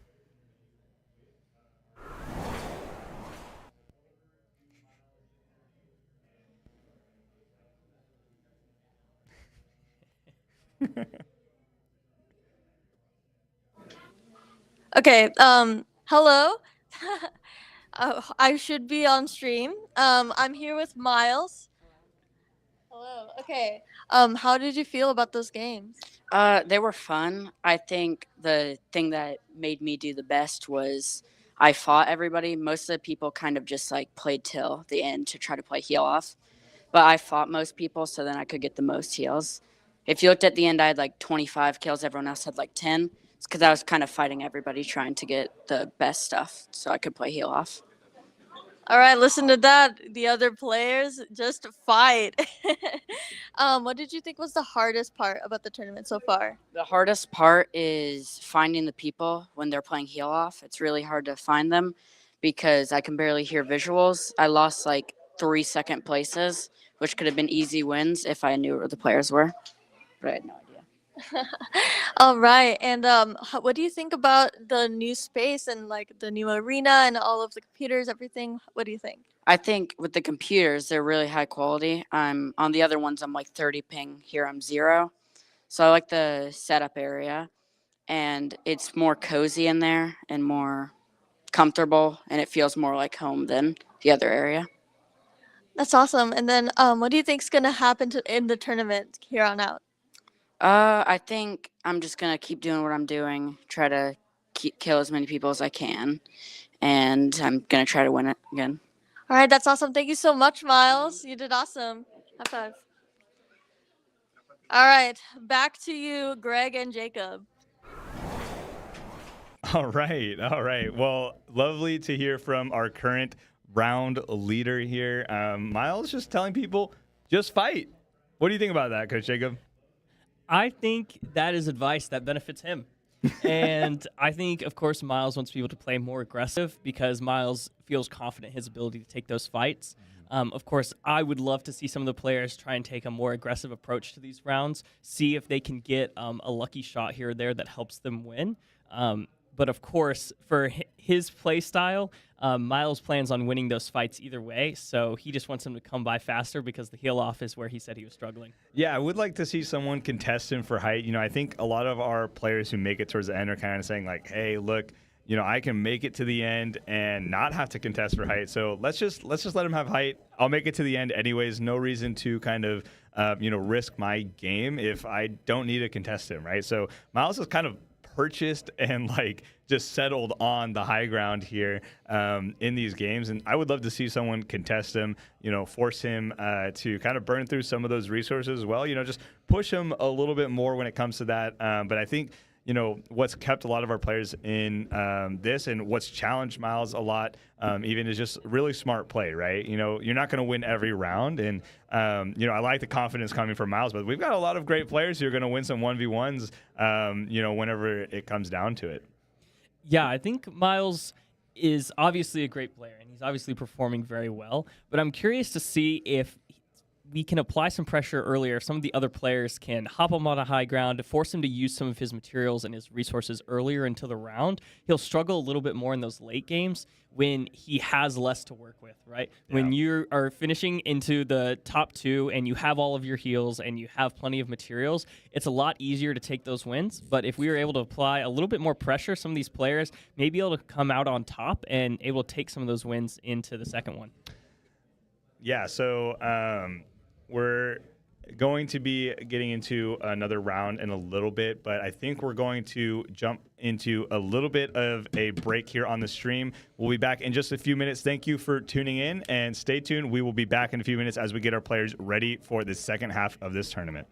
Speaker 3: Okay, hello. I should be on stream. I'm here with Miles. Hello. Okay. How did you feel about those games?
Speaker 4: They were fun. I think the thing that made me do the best was I fought everybody. Most of the people kind of just like played till the end to try to play heal off. But I fought most people so then I could get the most heals. If you looked at the end, I had like 25 kills. Everyone else had like 10. It's because I was kind of fighting everybody trying to get the best stuff so I could play heal off.
Speaker 3: All right, listen to that. The other players just fight. What did you think was the hardest part about the tournament so far?
Speaker 4: The hardest part is finding the people when they're playing heal off. It's really hard to find them because I can barely hear visuals. I lost like 3 second places, which could have been easy wins if I knew where the players were, but I had no idea.
Speaker 3: All right, and what do you think about the new space and like the new arena and all of the computers, everything? What do you think?
Speaker 4: I think with the computers, they're really high quality. On the other ones, I'm like 30 ping. Here, I'm 0. So I like the setup area, and it's more cozy in there and more comfortable, and it feels more like home than the other area.
Speaker 3: That's awesome. And then what do you think is going to happen in the tournament here on out?
Speaker 4: I think I'm just going to keep doing what I'm doing, try to kill as many people as I can, and I'm going to try to win it again.
Speaker 3: All right, that's awesome. Thank you so much, Miles. You did awesome. High five. All right, back to you, Greg and Jacob.
Speaker 1: All right. Well, lovely to hear from our current round leader here. Miles just telling people, just fight. What do you think about that, Coach Jacob?
Speaker 2: I think that is advice that benefits him. And I think, of course, Miles wants people to play more aggressive because Miles feels confident in his ability to take those fights. Of course, I would love to see some of the players try and take a more aggressive approach to these rounds, see if they can get a lucky shot here or there that helps them win. But of course, for his play style, Miles plans on winning those fights either way. So he just wants him to come by faster because the heel off is where he said he was struggling.
Speaker 1: Yeah, I would like to see someone contest him for height. I think a lot of our players who make it towards the end are kind of saying like, hey, look, I can make it to the end and not have to contest for height. So let's just let him have height. I'll make it to the end anyways. No reason to kind of, risk my game if I don't need to contest him, right? So Miles is kind of purchased and just settled on the high ground here in these games, and I would love to see someone contest him, force him to kind of burn through some of those resources as well, just push him a little bit more when it comes to that. But I think what's kept a lot of our players in this and what's challenged Miles a lot even is just really smart play, right? You're not going to win every round. And, I like the confidence coming from Miles, but we've got a lot of great players who are going to win some 1v1s, whenever it comes down to it.
Speaker 2: Yeah, I think Miles is obviously a great player, and he's obviously performing very well. But I'm curious to see if we can apply some pressure earlier. Some of the other players can hop him on a high ground to force him to use some of his materials and his resources earlier into the round. He'll struggle a little bit more in those late games when he has less to work with, right? Yeah. When you are finishing into the top 2 and you have all of your heals and you have plenty of materials, it's a lot easier to take those wins. But if we were able to apply a little bit more pressure, some of these players may be able to come out on top and able to take some of those wins into the second one.
Speaker 1: Yeah, so we're going to be getting into another round in a little bit, but I think we're going to jump into a little bit of a break here on the stream. We'll be back in just a few minutes. Thank you for tuning in, and stay tuned. We will be back in a few minutes as we get our players ready for the second half of this tournament.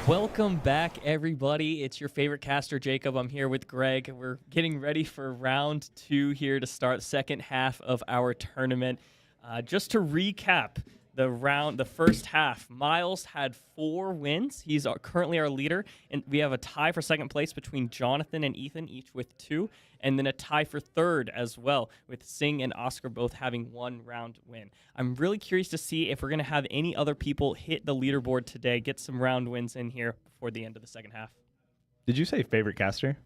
Speaker 2: Welcome back, everybody. It's your favorite caster, Jacob. I'm here with Greg. We're getting ready for round 2 here to start second half of our tournament. Just to recap the first half, Miles had 4 wins. He's currently our leader, and we have a tie for second place between Jonathan and Ethan, each with 2, and then a tie for third as well, with Singh and Oscar both having 1 round win. I'm really curious to see if we're going to have any other people hit the leaderboard today, get some round wins in here before the end of the second half.
Speaker 1: Did you say favorite caster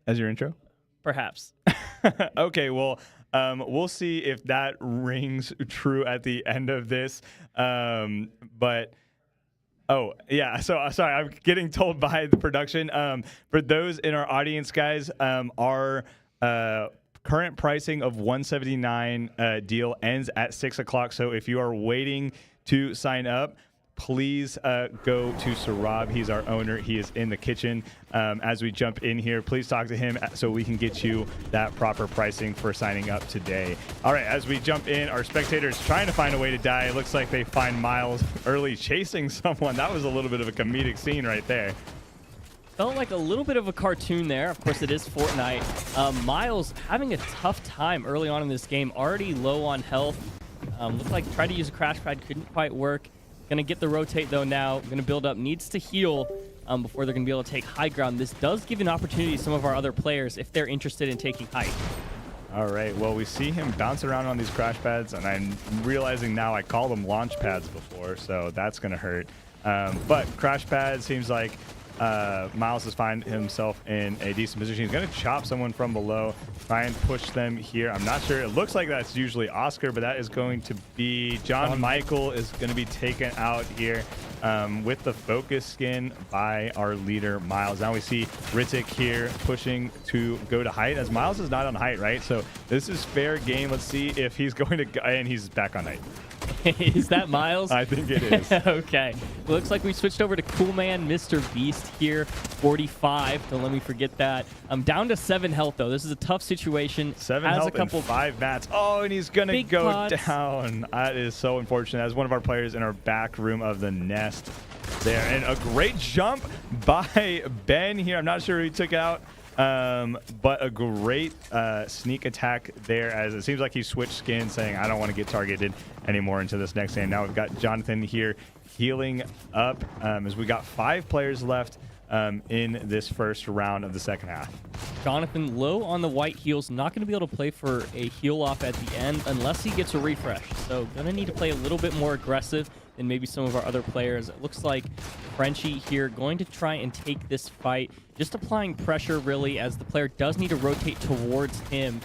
Speaker 1: as your intro?
Speaker 2: Perhaps.
Speaker 1: Okay, well, we'll see if that rings true at the end of this. But oh, yeah. So sorry, I'm getting told by the production. For those in our audience, guys, our current pricing of $179 deal ends at 6 o'clock. So if you are waiting to sign up, please go to Sarab. He's our owner. He is in the kitchen. As we jump in here, please talk to him so we can get you that proper pricing for signing up today. All right, as we jump in, our spectators trying to find a way to die. It looks like they find Miles early chasing someone. That was a little bit of a comedic scene right there.
Speaker 2: Felt like a little bit of a cartoon there. Of course, it is Fortnite. Miles having a tough time early on in this game, already low on health. Looked like tried to use a crash pad, couldn't quite work. Gonna get the rotate though now. Gonna build up, needs to heal before they're gonna be able to take high ground. This does give an opportunity to some of our other players if they're interested in taking height.
Speaker 1: All right, well, we see him bounce around on these crash pads, and I'm realizing now I called them launch pads before, so that's gonna hurt. But crash pad seems like Miles has found himself in a decent position. He's going to chop someone from below, try and push them here. I'm not sure. It looks like that's usually Oscar, but that is going to be John Michael is going to be taken out here with the focus skin by our leader, Miles. Now we see Ritik here pushing to go to height, as Miles is not on height, right? So this is fair game. Let's see if he's going to, and he's back on height.
Speaker 2: Is that Miles?
Speaker 1: I think it is.
Speaker 2: Okay. Looks like we switched over to Cool Man, Mr. Beast here, 45. Don't let me forget that. I'm down to 7 health, though. This is a tough situation.
Speaker 1: 7 health and 5 mats. Oh, and he's going to go down. That is so unfortunate. As one of our players in our back room of the nest there. And a great jump by Ben here. I'm not sure who he took out. But a great sneak attack there, as it seems like he switched skins, saying I don't want to get targeted anymore into this next game. Now we've got Jonathan here healing up as we got 5 players left in this first round of the second half.
Speaker 2: Jonathan low on the white heals, not going to be able to play for a heal off at the end unless he gets a refresh. So going to need to play a little bit more aggressive than maybe some of our other players. It looks like Frenchie here going to try and take this fight, just applying pressure really, as the player does need to rotate towards him.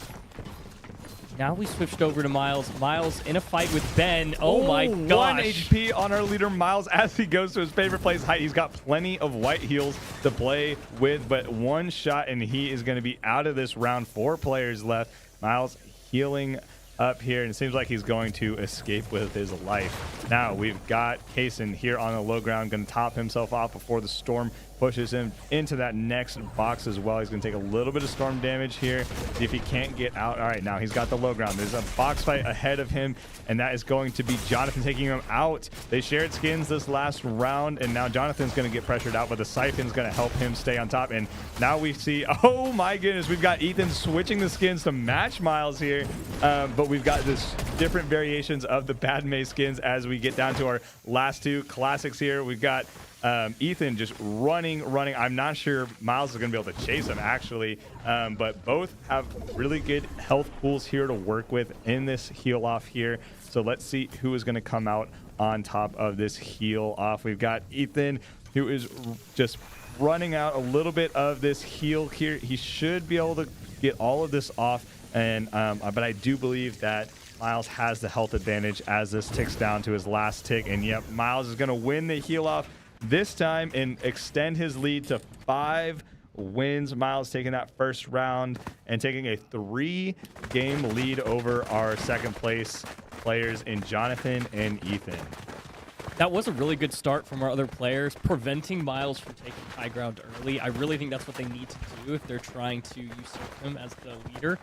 Speaker 2: Now we switched over to Miles. Miles in a fight with Ben. Oh my gosh.
Speaker 1: 1 HP on our leader, Miles, as he goes to his favorite place, height. He's got plenty of white heals to play with, but 1 shot and he is going to be out of this round. 4 players left. Miles healing up here, and it seems like he's going to escape with his life. Now we've got Kaysen here on the low ground, going to top himself off before the storm pushes him into that next box as well. He's going to take a little bit of storm damage here, see if he can't get out. All right, now he's got the low ground. There's a box fight ahead of him, and that is going to be Jonathan taking him out. They shared skins this last round, and now Jonathan's going to get pressured out, but the Siphon's going to help him stay on top. And now we see, oh my goodness, we've got Ethan switching the skins to match Miles here, but we've got this different variations of the Padme skins as we get down to our last 2 classics here. We've got Ethan just running. I'm not sure Miles is going to be able to chase him, actually, but both have really good health pools here to work with in this heal off here. So let's see who is going to come out on top of this heal off. We've got Ethan, who is just running out a little bit of this heal here. He should be able to get all of this off, and but I do believe that Miles has the health advantage as this ticks down to his last tick. And yep, Miles is going to win the heal off this time and extend his lead to 5 wins. Miles taking that first round and taking a 3-game lead over our second place players in Jonathan and Ethan.
Speaker 2: That was a really good start from our other players, preventing Miles from taking high ground early. I really think that's what they need to do if they're trying to usurp him as the leader.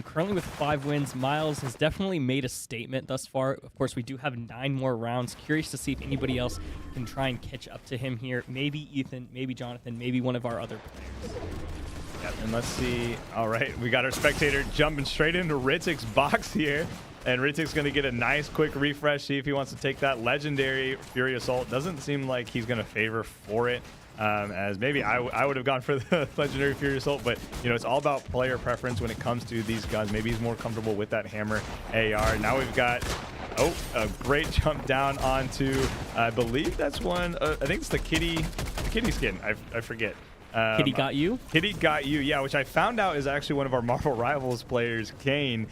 Speaker 2: Currently with 5 wins, Miles has definitely made a statement thus far. Of course, we do have 9 more rounds. Curious to see if anybody else can try and catch up to him here. Maybe Ethan, maybe Jonathan, maybe one of our other players.
Speaker 1: Yep, and let's see. All right, we got our spectator jumping straight into Ritik's box here. And Ritik's going to get a nice quick refresh, see if he wants to take that legendary Fury Assault. Doesn't seem like he's going to favor for it, as maybe I would have gone for the legendary Fury Assault. But, you know, it's all about player preference when it comes to these guns. Maybe he's more comfortable with that hammer AR. Now we've got, oh, a great jump down onto, I believe that's one, I think it's the kitty skin. I forget.
Speaker 2: Kitty got you?
Speaker 1: Kitty got you, yeah, which I found out is actually one of our Marvel Rivals players, Kane.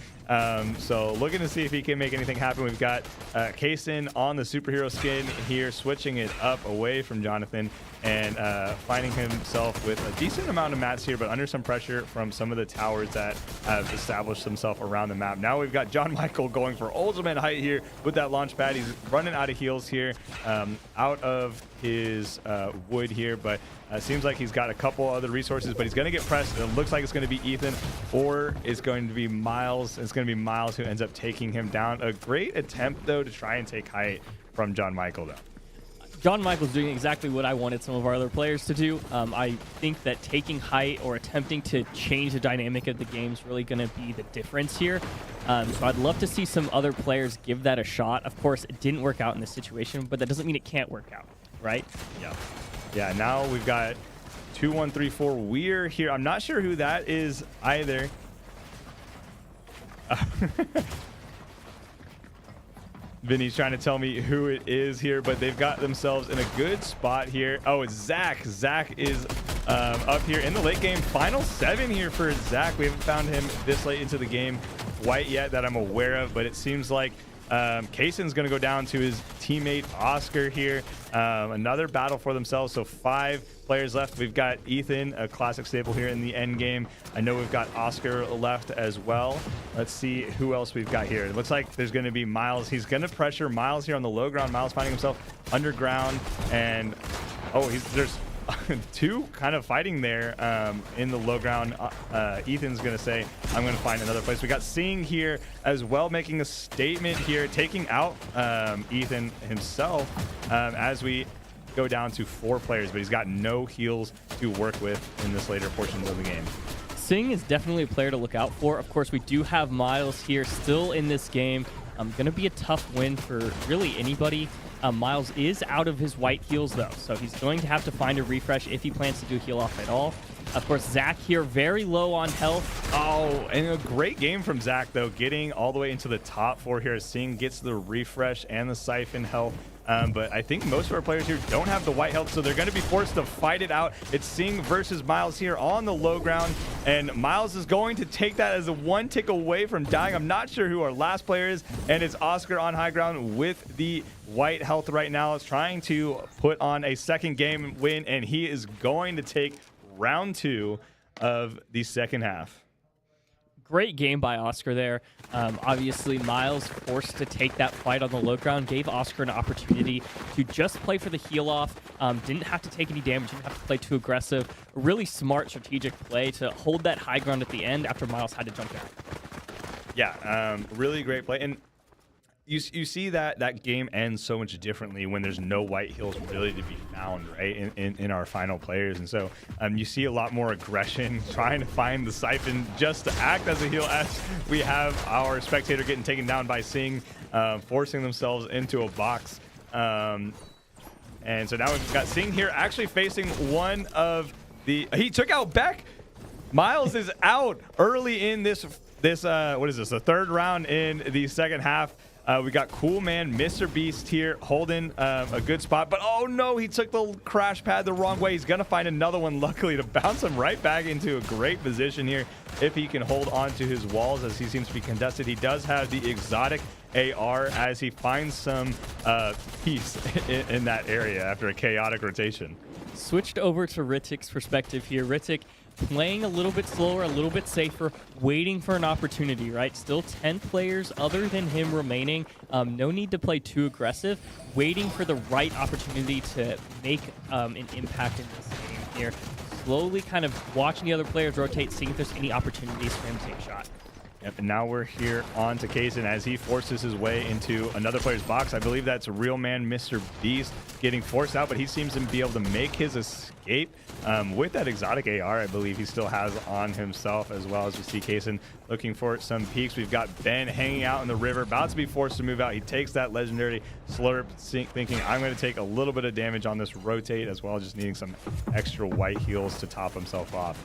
Speaker 1: So looking to see if he can make anything happen. We've got Kaysen on the superhero skin here, switching it up away from Jonathan and finding himself with a decent amount of mats here, but under some pressure from some of the towers that have established themselves around the map. Now we've got John Michael going for ultimate height here with that launch pad. He's running out of heals here, out of his wood here, but seems like he's got a couple other resources, but he's going to get pressed. It looks like it's going to be Ethan, or it's going to be Miles. It's going to be Miles who ends up taking him down. A great attempt, though, to try and take height from John Michael, though.
Speaker 2: John Michael's doing exactly what I wanted some of our other players to do. I think that taking height or attempting to change the dynamic of the game is really going to be the difference here. So I'd love to see some other players give that a shot. Of course, it didn't work out in this situation, but that doesn't mean it can't work out, right?
Speaker 1: Yeah. Yeah, now we've got 2, 1, 3, 4. We're here. I'm not sure who that is either. Vinny's trying to tell me who it is here, but they've got themselves in a good spot here. Oh, it's Zach. Zach is up here in the late game. Final 7 here for Zach. We haven't found him this late into the game quite yet that I'm aware of, but it seems like Kaysen's going to go down to his teammate Oscar here. Another battle for themselves. So 5 players left. We've got Ethan, a classic staple here in the end game. I know we've got Oscar left as well. Let's see who else we've got here. It looks like there's going to be Miles. He's going to pressure Miles here on the low ground. Miles finding himself underground, and oh, there's 2 kind of fighting there in the low ground. Ethan's going to say, I'm going to find another place. We got Singh here as well, making a statement here, taking out Ethan himself as we go down to 4 players, but he's got no heals to work with in this later portions of the game.
Speaker 2: Singh is definitely a player to look out for. Of course, we do have Miles here still in this game. Going to be a tough win for really anybody. Miles is out of his white heals, though, so he's going to have to find a refresh if he plans to do heal off at all. Of course, Zach here very low on health.
Speaker 1: Oh, and a great game from Zach, though, getting all the way into the top 4 here. Singh gets the refresh and the siphon health. But I think most of our players here don't have the white health, so they're going to be forced to fight it out. It's Singh versus Miles here on the low ground, and Miles is going to take that as a 1 tick away from dying. I'm not sure who our last player is, and it's Oscar on high ground with the white health right now. Is trying to put on a second game win, and he is going to take round 2 of the second half.
Speaker 2: Great game by Oscar there. Obviously, Miles forced to take that fight on the low ground, gave Oscar an opportunity to just play for the heal off. Didn't have to take any damage, didn't have to play too aggressive. A really smart strategic play to hold that high ground at the end after Miles had to jump out.
Speaker 1: Yeah, really great play. And you see that game ends so much differently when there's no white heals really to be found, right, in our final players. And so you see a lot more aggression, trying to find the siphon just to act as a heal, as we have our spectator getting taken down by Singh, forcing themselves into a box. And so now we've got Singh here actually facing one of the... He took out Beck. Miles is out early in this what is this, the 3rd round in the second half. We got Cool Man, Mr. Beast here holding a good spot, but oh no, he took the crash pad the wrong way. He's gonna find another one, luckily, to bounce him right back into a great position here if he can hold on to his walls, as he seems to be contested. He does have the exotic AR as he finds some peace in that area after a chaotic rotation.
Speaker 2: Switched over to Ritik's perspective here. Ritik, playing a little bit slower, a little bit safer, waiting for an opportunity, right? Still 10 players other than him remaining. No need to play too aggressive. Waiting for the right opportunity to make an impact in this game here. Slowly kind of watching the other players rotate, seeing if there's any opportunities for him to take a shot.
Speaker 1: Yep, and now we're here on to Kaysen as he forces his way into another player's box. I believe that's Real Man Mr. Beast getting forced out, but he seems to be able to make his escape with that exotic AR I believe he still has on himself, as well as we see Kaysen looking for some peeks. We've got Ben hanging out in the river, about to be forced to move out. He takes that legendary slurp, thinking I'm going to take a little bit of damage on this rotate, as well as just needing some extra white heals to top himself off.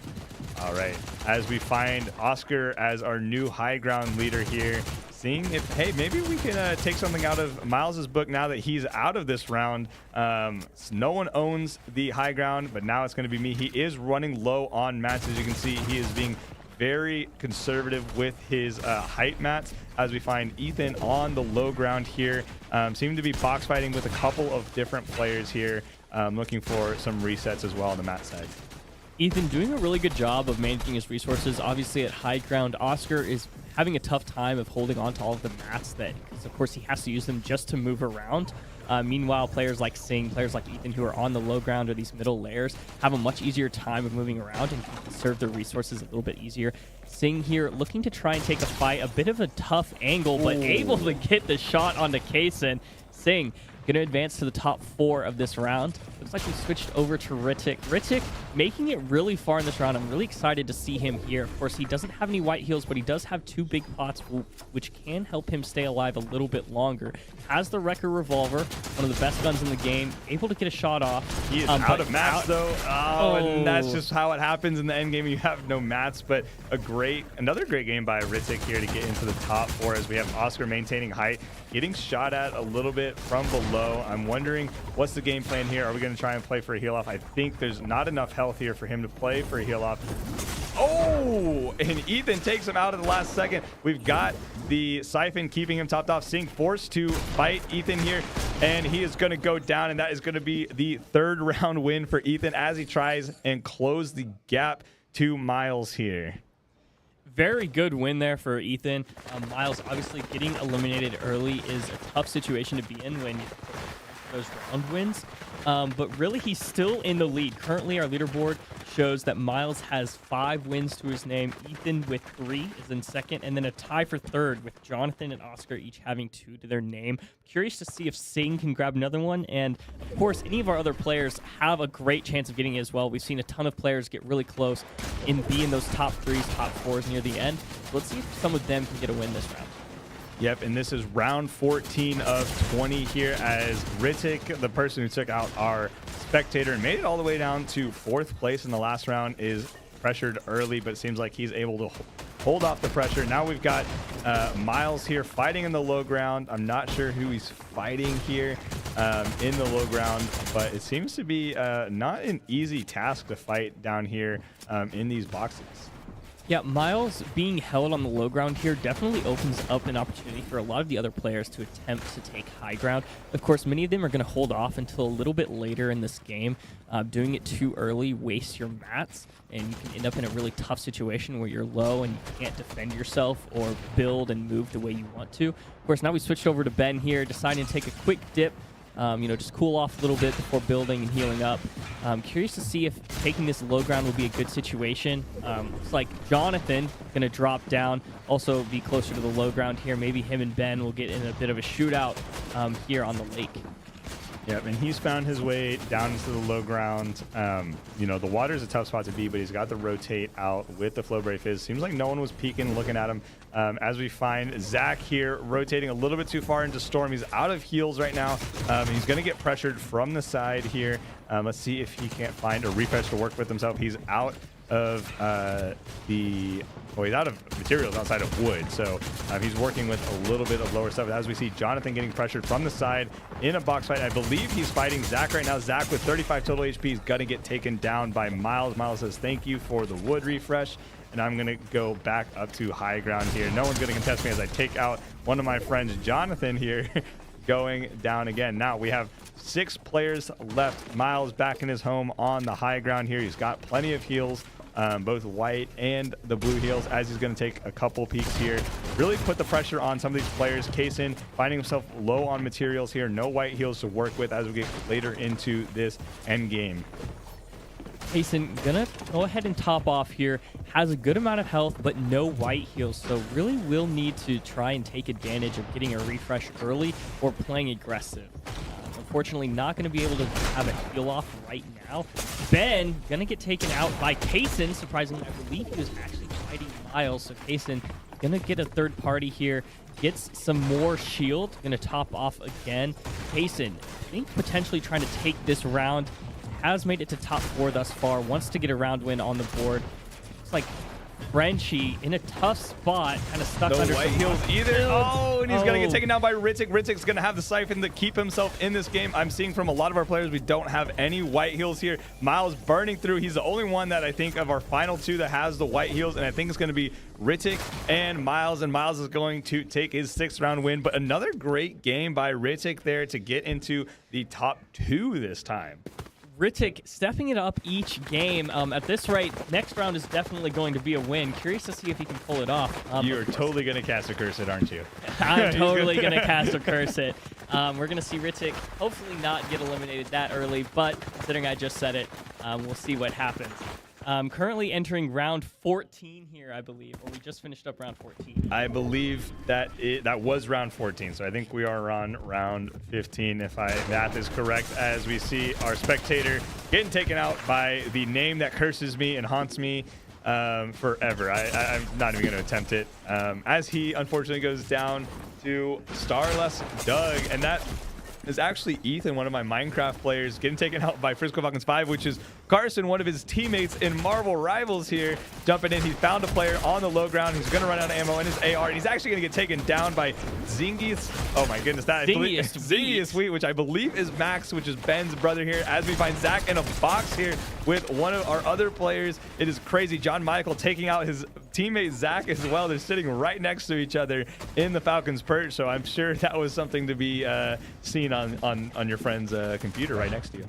Speaker 1: All right, as we find Oscar as our new high ground leader here, seeing if, hey, maybe we can take something out of Miles's book now that he's out of this round. No one owns the high ground, but now it's going to be me. He is running low on mats. As you can see, he is being very conservative with his height mats, as we find Ethan on the low ground here. Seem to be box fighting with a couple of different players here, looking for some resets as well on the mat side.
Speaker 2: Ethan doing a really good job of managing his resources. Obviously at high ground, Oscar is having a tough time of holding on to all of the mats that, because of course he has to use them just to move around. Meanwhile, players like Sing, players like Ethan who are on the low ground or these middle layers have a much easier time of moving around and can conserve their resources a little bit easier. Sing here looking to try and take a fight, a bit of a tough angle, but able to get the shot onto Kaysen. Sing going to advance to the top 4 of this round. Looks like we switched over to Ritik. Ritik making it really far in this round. I'm really excited to see him here. Of course, he doesn't have any white heals, but he does have 2 big pots, which can help him stay alive a little bit longer. Has the Wrecker Revolver, one of the best guns in the game, able to get a shot off.
Speaker 1: He is out of mats, though. Oh, and that's just how it happens in the end game. You have no mats, but another great game by Ritik here to get into the top 4, as we have Oscar maintaining height, getting shot at a little bit from below. I'm wondering what's the game plan here. Are we going to try and play for a heal off? I think there's not enough health here for him to play for a heal off. Oh, and Ethan takes him out at the last second. We've got the Siphon keeping him topped off. Sing forced to fight Ethan here, and he is going to go down, and that is going to be the 3rd round win for Ethan as he tries and close the gap to Miles here.
Speaker 2: Very good win there for Ethan. Miles obviously getting eliminated early is a tough situation to be in when you those round wins. But really, he's still in the lead. Currently, our leaderboard shows that Miles has 5 wins to his name. Ethan with 3 is in second, and then a tie for 3rd with Jonathan and Oscar each having 2 to their name. Curious to see if Sing can grab another one, and of course, any of our other players have a great chance of getting it as well. We've seen a ton of players get really close and be in those top 3s, top 4s near the end. So let's see if some of them can get a win this round.
Speaker 1: Yep, and this is round 14 of 20 here, as Ritik, the person who took out our spectator and made it all the way down to 4th place in the last round, is pressured early, but it seems like he's able to hold off the pressure. Now we've got Miles here fighting in the low ground. I'm not sure who he's fighting here in the low ground, but it seems to be not an easy task to fight down here in these boxes.
Speaker 2: Yeah, Miles being held on the low ground here definitely opens up an opportunity for a lot of the other players to attempt to take high ground. Of course, many of them are going to hold off until a little bit later in this game. Doing it too early wastes your mats, and you can end up in a really tough situation where you're low and you can't defend yourself or build and move the way you want to. Of course, now we switched over to Ben here, deciding to take a quick dip. Just cool off a little bit before building and healing up. Curious to see if taking this low ground will be a good situation. Looks like Jonathan going to drop down, also be closer to the low ground here. Maybe him and Ben will get in a bit of a shootout here on the lake.
Speaker 1: Yep, and he's found his way down into the low ground. The water is a tough spot to be, but he's got the rotate out with the Flow Brave Fizz. Seems like no one was peeking, looking at him. As we find Zach here rotating a little bit too far into Storm. He's out of heals right now. He's going to get pressured from the side here. Let's see if he can't find a refresh to work with himself. He's out of he's out of materials outside of wood, so he's working with a little bit of lower stuff. As we see Jonathan getting pressured from the side in a box fight, I believe he's fighting Zach right now. Zach with 35 total HP is gonna get taken down by Miles. Miles says thank you for the wood refresh, and I'm gonna go back up to high ground here. No one's gonna contest me as I take out one of my friends, Jonathan here. Going down again. Now we have 6 players left. Miles back in his home on the high ground here. He's got plenty of heals both white and the blue heals, as he's going to take a couple peeks here. Really put the pressure on some of these players. Kaysen finding himself low on materials here. No white heals to work with as we get later into this end game.
Speaker 2: Kaysen gonna go ahead and top off here. Has a good amount of health, but no white heals. So really will need to try and take advantage of getting a refresh early or playing aggressive. Unfortunately, not going to be able to have a heal off right now. Ben going to get taken out by Kaysen. Surprisingly, I believe he was actually fighting Miles. So Kaysen going to get a third party here. Gets some more shield. Going to top off again. Kaysen, I think potentially trying to take this round. Has made it to top 4 thus far. Wants to get a round win on the board. Looks like Frenchie in a tough spot, kind of stuck under
Speaker 1: white
Speaker 2: some
Speaker 1: heals either. Oh, and he's gonna get
Speaker 2: Oh.
Speaker 1: taken down by Rittik. Rittik's gonna have the siphon to keep himself in this game. I'm seeing from a lot of our players, we don't have any white heals here. Miles burning through. He's the only one that I think of our final 2 that has the white heals, and I think it's gonna be Rittik and Miles is going to take his 6th round win. But another great game by Rittik there to get into the top 2 this time.
Speaker 2: Rittik stepping it up each game. At this rate, next round is definitely going to be a win. Curious to see if he can pull it off.
Speaker 1: You're totally going to cast a curse it, aren't you?
Speaker 2: I'm totally going to cast a curse it. We're going to see Rittik hopefully not get eliminated that early, but considering I just said it, we'll see what happens. Currently entering round 14 here, I believe, or we just finished up round 14.
Speaker 1: I believe that that was round 14, so I think we are on round 15 if my math is correct, as we see our spectator getting taken out by the name that curses me and haunts me forever. I'm not even going to attempt it, as he unfortunately goes down to Starless Doug, and that is actually Ethan, one of my Minecraft players, getting taken out by Frisco Falcons 5, which is Carson, one of his teammates in Marvel Rivals here, jumping in. He's found a player on the low ground. He's going to run out of ammo in his AR, and he's actually going to get taken down by Zingius. Oh my goodness, that is Zingius Wheat, which I believe is Max, which is Ben's brother here, as we find Zach in a box here with one of our other players. It is crazy. John Michael taking out his teammate Zach as well. They're sitting right next to each other in the Falcons perch, so I'm sure that was something to be seen on your friend's computer right next to you.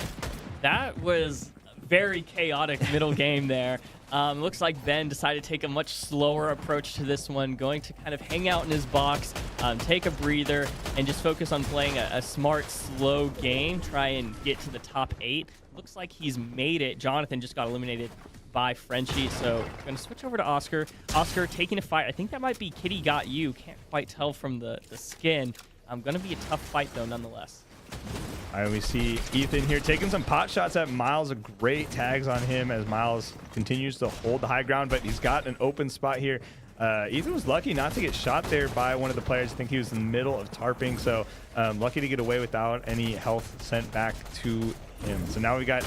Speaker 2: That was a very chaotic middle game there. Looks like Ben decided to take a much slower approach to this one, going to kind of hang out in his box, take a breather, and just focus on playing a smart, slow game, try and get to the top 8. Looks like he's made it. Jonathan just got eliminated by Frenchie, so I'm going to switch over to Oscar. Oscar taking a fight. I think that might be Kitty Got You. Can't quite tell from the skin. Going to be a tough fight, though, nonetheless.
Speaker 1: All right, we see Ethan here taking some pot shots at Miles. Great tags on him as Miles continues to hold the high ground, but he's got an open spot here. Ethan was lucky not to get shot there by one of the players. I think he was in the middle of tarping, so lucky to get away without any health sent back to him. So now we got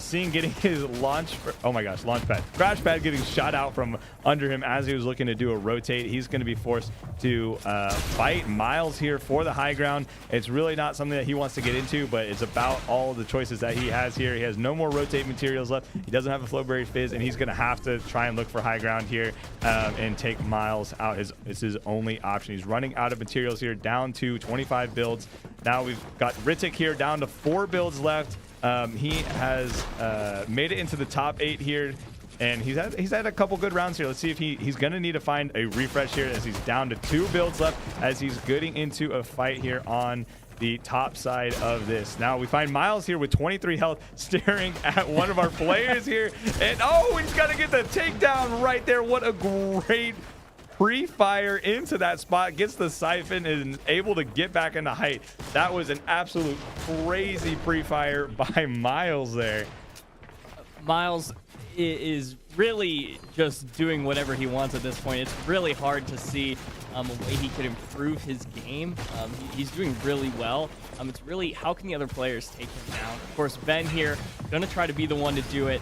Speaker 1: Sing getting his launch pad, crash pad getting shot out from under him as he was looking to do a rotate. He's going to be forced to fight Miles here for the high ground. It's really not something that he wants to get into, but it's about all the choices that he has here. He has no more rotate materials left. He doesn't have a Flowberry Fizz, and he's going to have to try and look for high ground here and take Miles out. It's his only option. He's running out of materials here, down to 25 builds. Now we've got Rittik here down to 4 builds left. He has made it into the top 8 here, and he's had a couple good rounds here. Let's see if he's going to need to find a refresh here, as he's down to 2 builds left, as he's getting into a fight here on the top side of this. Now we find Miles here with 23 health, staring at one of our players here, and oh, he's got to get the takedown right there. What a great pre-fire into that spot, gets the siphon and is able to get back into height. That was an absolute crazy pre-fire by Miles there.
Speaker 2: Miles is really just doing whatever he wants at this point. It's really hard to see a way he could improve his game. He's doing really well. It's really, how can the other players take him down? Of course, Ben here, gonna try to be the one to do it,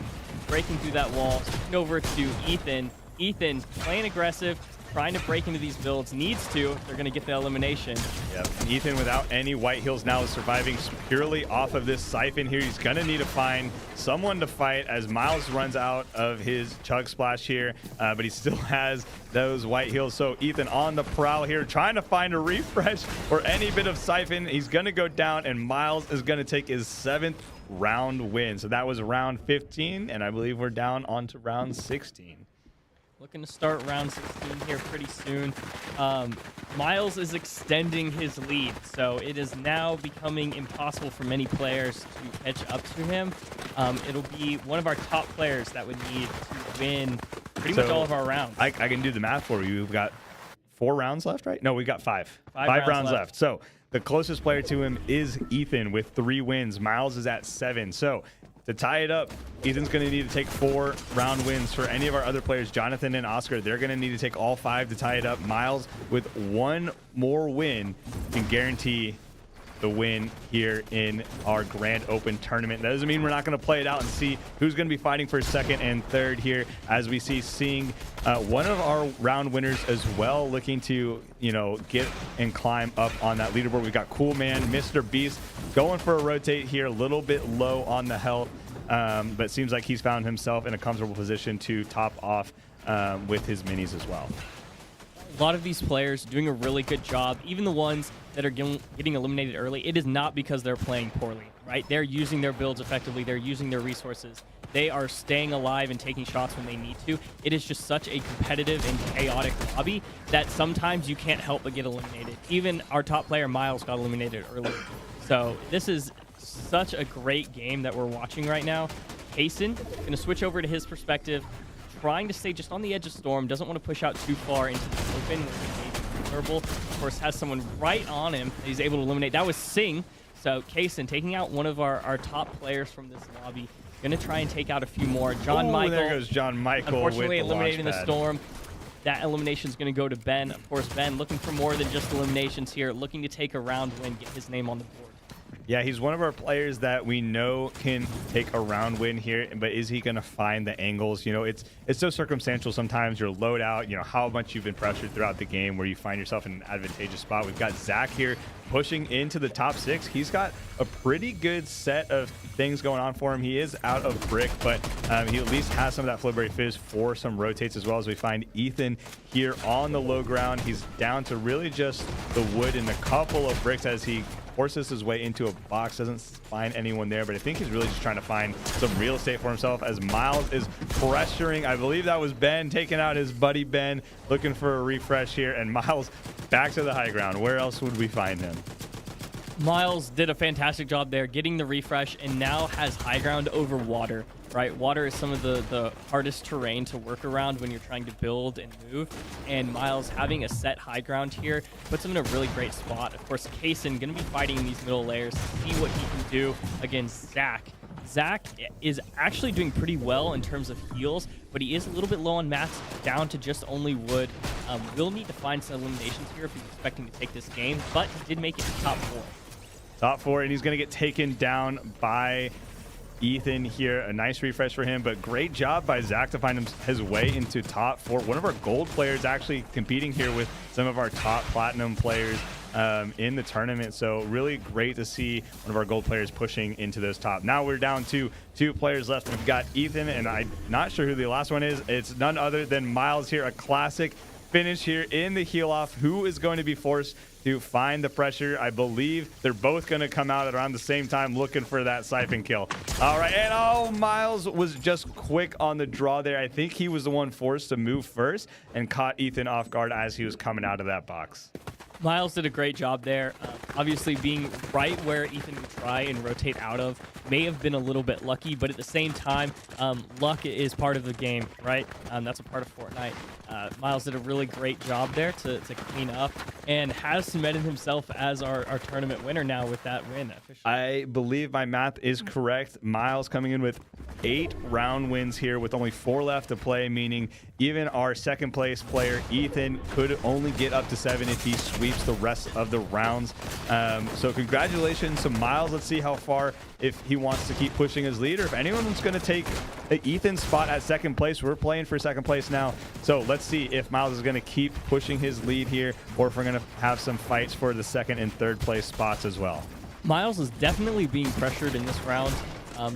Speaker 2: breaking through that wall, switching over to Ethan. Ethan playing aggressive, trying to break into these builds, needs to. They're going to get the elimination.
Speaker 1: Yep. Ethan, without any white heals now, is surviving purely off of this siphon here. He's going to need to find someone to fight as Miles runs out of his chug splash here, but he still has those white heals. So Ethan on the prowl here, trying to find a refresh or any bit of siphon. He's going to go down, and Miles is going to take his 7th round win. So that was round 15, and I believe we're down onto round 16.
Speaker 2: Looking to start round 16 here pretty soon. Miles is extending his lead, so it is now becoming impossible for many players to catch up to him. It'll be one of our top players that would need to win pretty much all of our rounds.
Speaker 1: I can do the math for you. We've got 4 rounds left, right? No, we got 5.
Speaker 2: 5
Speaker 1: rounds left. So the closest player to him is Ethan with 3 wins. Miles is at 7. So to tie it up, Ethan's going to need to take 4 round wins. For any of our other players, Jonathan and Oscar, they're going to need to take all 5 to tie it up. Miles, with 1 more win, can guarantee the win here in our Grand Open tournament. That doesn't mean we're not going to play it out and see who's going to be fighting for 2nd and 3rd here, as we see seeing one of our round winners as well looking to, get and climb up on that leaderboard. We've got Cool Man, Mr. Beast going for a rotate here, a little bit low on the health, but seems like he's found himself in a comfortable position to top off with his minis as well.
Speaker 2: A lot of these players doing a really good job, even the ones that are getting eliminated early. It is not because they're playing poorly, right? They're using their builds effectively. They're using their resources. They are staying alive and taking shots when they need to. It is just such a competitive and chaotic lobby that sometimes you can't help but get eliminated. Even our top player, Miles, got eliminated early. So this is such a great game that we're watching right now. Hasten, going to switch over to his perspective, trying to stay just on the edge of Storm, doesn't want to push out too far into the open where he's vulnerable. Of course, has someone right on him that he's able to eliminate. That was Sing. So Kaysen taking out one of our top players from this lobby. Going to try and take out a few more. John Michael.
Speaker 1: There goes John Michael.
Speaker 2: Unfortunately,
Speaker 1: with the
Speaker 2: eliminating the Storm. That elimination is going to go to Ben. Of course, Ben looking for more than just eliminations here, looking to take a round win, get his name on the board.
Speaker 1: Yeah, he's one of our players that we know can take a round win here, but is he going to find the angles? It's so circumstantial sometimes. Your loadout, how much you've been pressured throughout the game where you find yourself in an advantageous spot. We've got Zach here pushing into the top 6. He's got a pretty good set of things going on for him. He is out of brick, but he at least has some of that Flowberry Fizz for some rotates, as well as we find Ethan here on the low ground. He's down to really just the wood and a couple of bricks as he forces his way into a box, doesn't find anyone there, but I think he's really just trying to find some real estate for himself as Miles is pressuring. I believe that was Ben taking out his buddy Ben, looking for a refresh here, and Miles back to the high ground. Where else would we find him?
Speaker 2: Miles did a fantastic job there getting the refresh and now has high ground over water, right? Water is some of the hardest terrain to work around when you're trying to build and move, and Miles having a set high ground here puts him in a really great spot. Of course, Kaysen going to be fighting in these middle layers to see what he can do against Zach. Zach is actually doing pretty well in terms of heals, but he is a little bit low on mats, down to just only wood. Will need to find some eliminations here if he's expecting to take this game, but he did make it to top 4.
Speaker 1: Top 4, and he's going to get taken down by Ethan here. A nice refresh for him, but great job by Zach to find his way into top 4. One of our gold players actually competing here with some of our top platinum players in the tournament. So really great to see one of our gold players pushing into those top. Now we're down to 2 players left. We've got Ethan, and I'm not sure who the last one is. It's none other than Miles here. A classic finish here in the heel off. Who is going to be forced to find the pressure? I believe they're both going to come out at around the same time looking for that siphon kill. All right, and Miles was just quick on the draw there. I think he was the one forced to move first and caught Ethan off guard as he was coming out of that box.
Speaker 2: Miles did a great job there. Obviously, being right where Ethan would try and rotate out of may have been a little bit lucky, but at the same time, luck is part of the game, right? That's a part of Fortnite. Miles did a really great job there to clean up and has cemented himself as our tournament winner now with that win officially.
Speaker 1: I believe my math is correct. Miles coming in with 8 round wins here with only 4 left to play, meaning even our 2nd place player, Ethan, could only get up to 7 if he sweeps the rest of the rounds. So congratulations to Miles. Let's see how far, if he wants to keep pushing his lead or if anyone's going to take Ethan's spot at second place. We're playing for second place now. So let's see if Miles is going to keep pushing his lead here, or if we're going to have some fights for the second and third place spots as well.
Speaker 2: Miles is definitely being pressured in this round.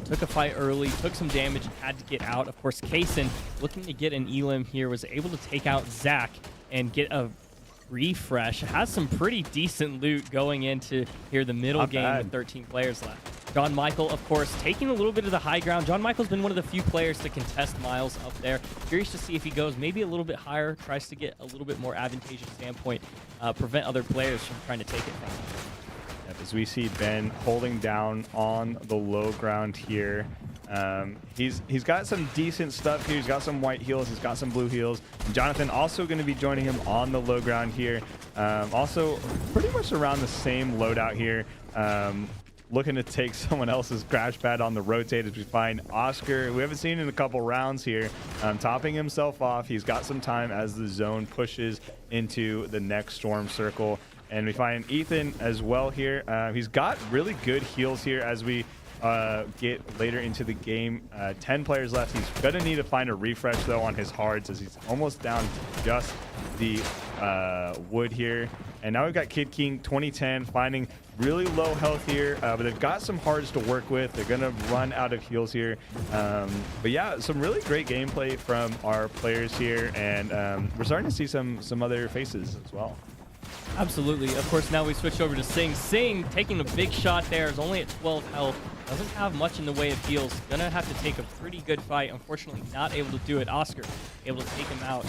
Speaker 2: Took a fight early, took some damage, and had to get out. Of course, Kaysen, looking to get an elim here, was able to take out Zach and get a refresh. Has some pretty decent loot going into here the middle
Speaker 1: Not
Speaker 2: game
Speaker 1: bad.
Speaker 2: with 13 players left. John Michael, of course, taking a little bit of the high ground. John Michael's been one of the few players to contest Miles up there. Curious to see if he goes maybe a little bit higher, tries to get a little bit more advantageous standpoint, prevent other players from trying to take it from him.
Speaker 1: Yep, as we see Ben holding down on the low ground here. He's got some decent stuff here. He's got some white heals. He's got some blue heals. Jonathan also going to be joining him on the low ground here. Also pretty much around the same loadout here. Looking to take someone else's crash pad on the rotate as we find Oscar, we haven't seen in a couple rounds here, topping himself off. He's got some time as the zone pushes into the next storm circle. And we find Ethan as well here. He's got really good heals here as we get later into the game. 10 players left. He's going to need to find a refresh, though, on his hards as he's almost down to just the wood here. And now we've got Kid King 2010 finding really low health here, but they've got some hards to work with. They're going to run out of heals here. But yeah, some really great gameplay from our players here, and we're starting to see some other faces as well.
Speaker 2: Absolutely. Of course, now we switch over to Sing. Sing taking a big shot there, is only at 12 health. Doesn't have much in the way of heals. Gonna have to take a pretty good fight. Unfortunately, not able to do it. Oscar able to take him out.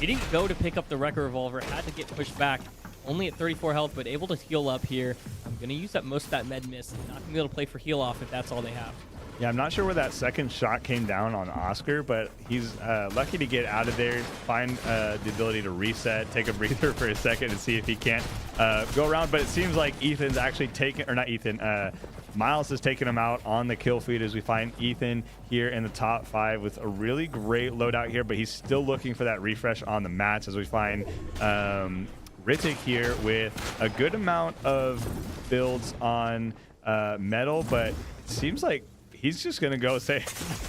Speaker 2: He didn't go to pick up the Wrecker Revolver. Had to get pushed back. Only at 34 health, but able to heal up here. I'm gonna use up most of that med miss. Not gonna be able to play for heal off if that's all they have.
Speaker 1: Yeah, I'm not sure where that second shot came down on Oscar, but he's lucky to get out of there, find the ability to reset, take a breather for a second and see if he can't go around. But it seems like Ethan's actually taken, or not Ethan, Miles has taken him out on the kill feed as we find Ethan here in the top 5 with a really great loadout here, but he's still looking for that refresh on the mats as we find Rittik here with a good amount of builds on metal, but it seems like he's just going to go say,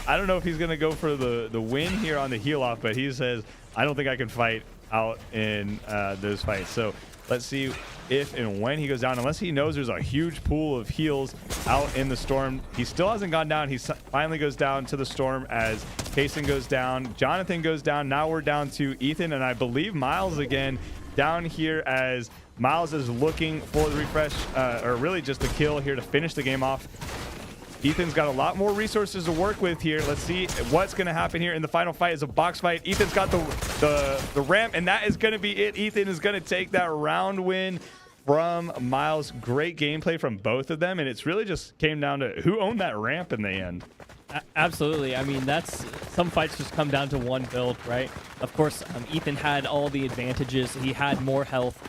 Speaker 1: I don't know if he's going to go for the win here on the heal off, but he says, I don't think I can fight out in those fights. So let's see if and when he goes down, unless he knows there's a huge pool of heals out in the storm. He still hasn't gone down. He finally goes down to the storm as Kaysen goes down. Jonathan goes down. Now we're down to Ethan, and I believe Miles again down here as Miles is looking for the refresh, or really just the kill here to finish the game off. Ethan's got a lot more resources to work with here. Let's see what's going to happen here in the final fight. Is a box fight. Ethan's got the ramp, and that is going to be it. Ethan is going to take that round win from Miles. Great gameplay from both of them, and it's really just came down to who owned that ramp in the end.
Speaker 2: Absolutely. I mean, some fights just come down to one build, right? Of course, Ethan had all the advantages. He had more health.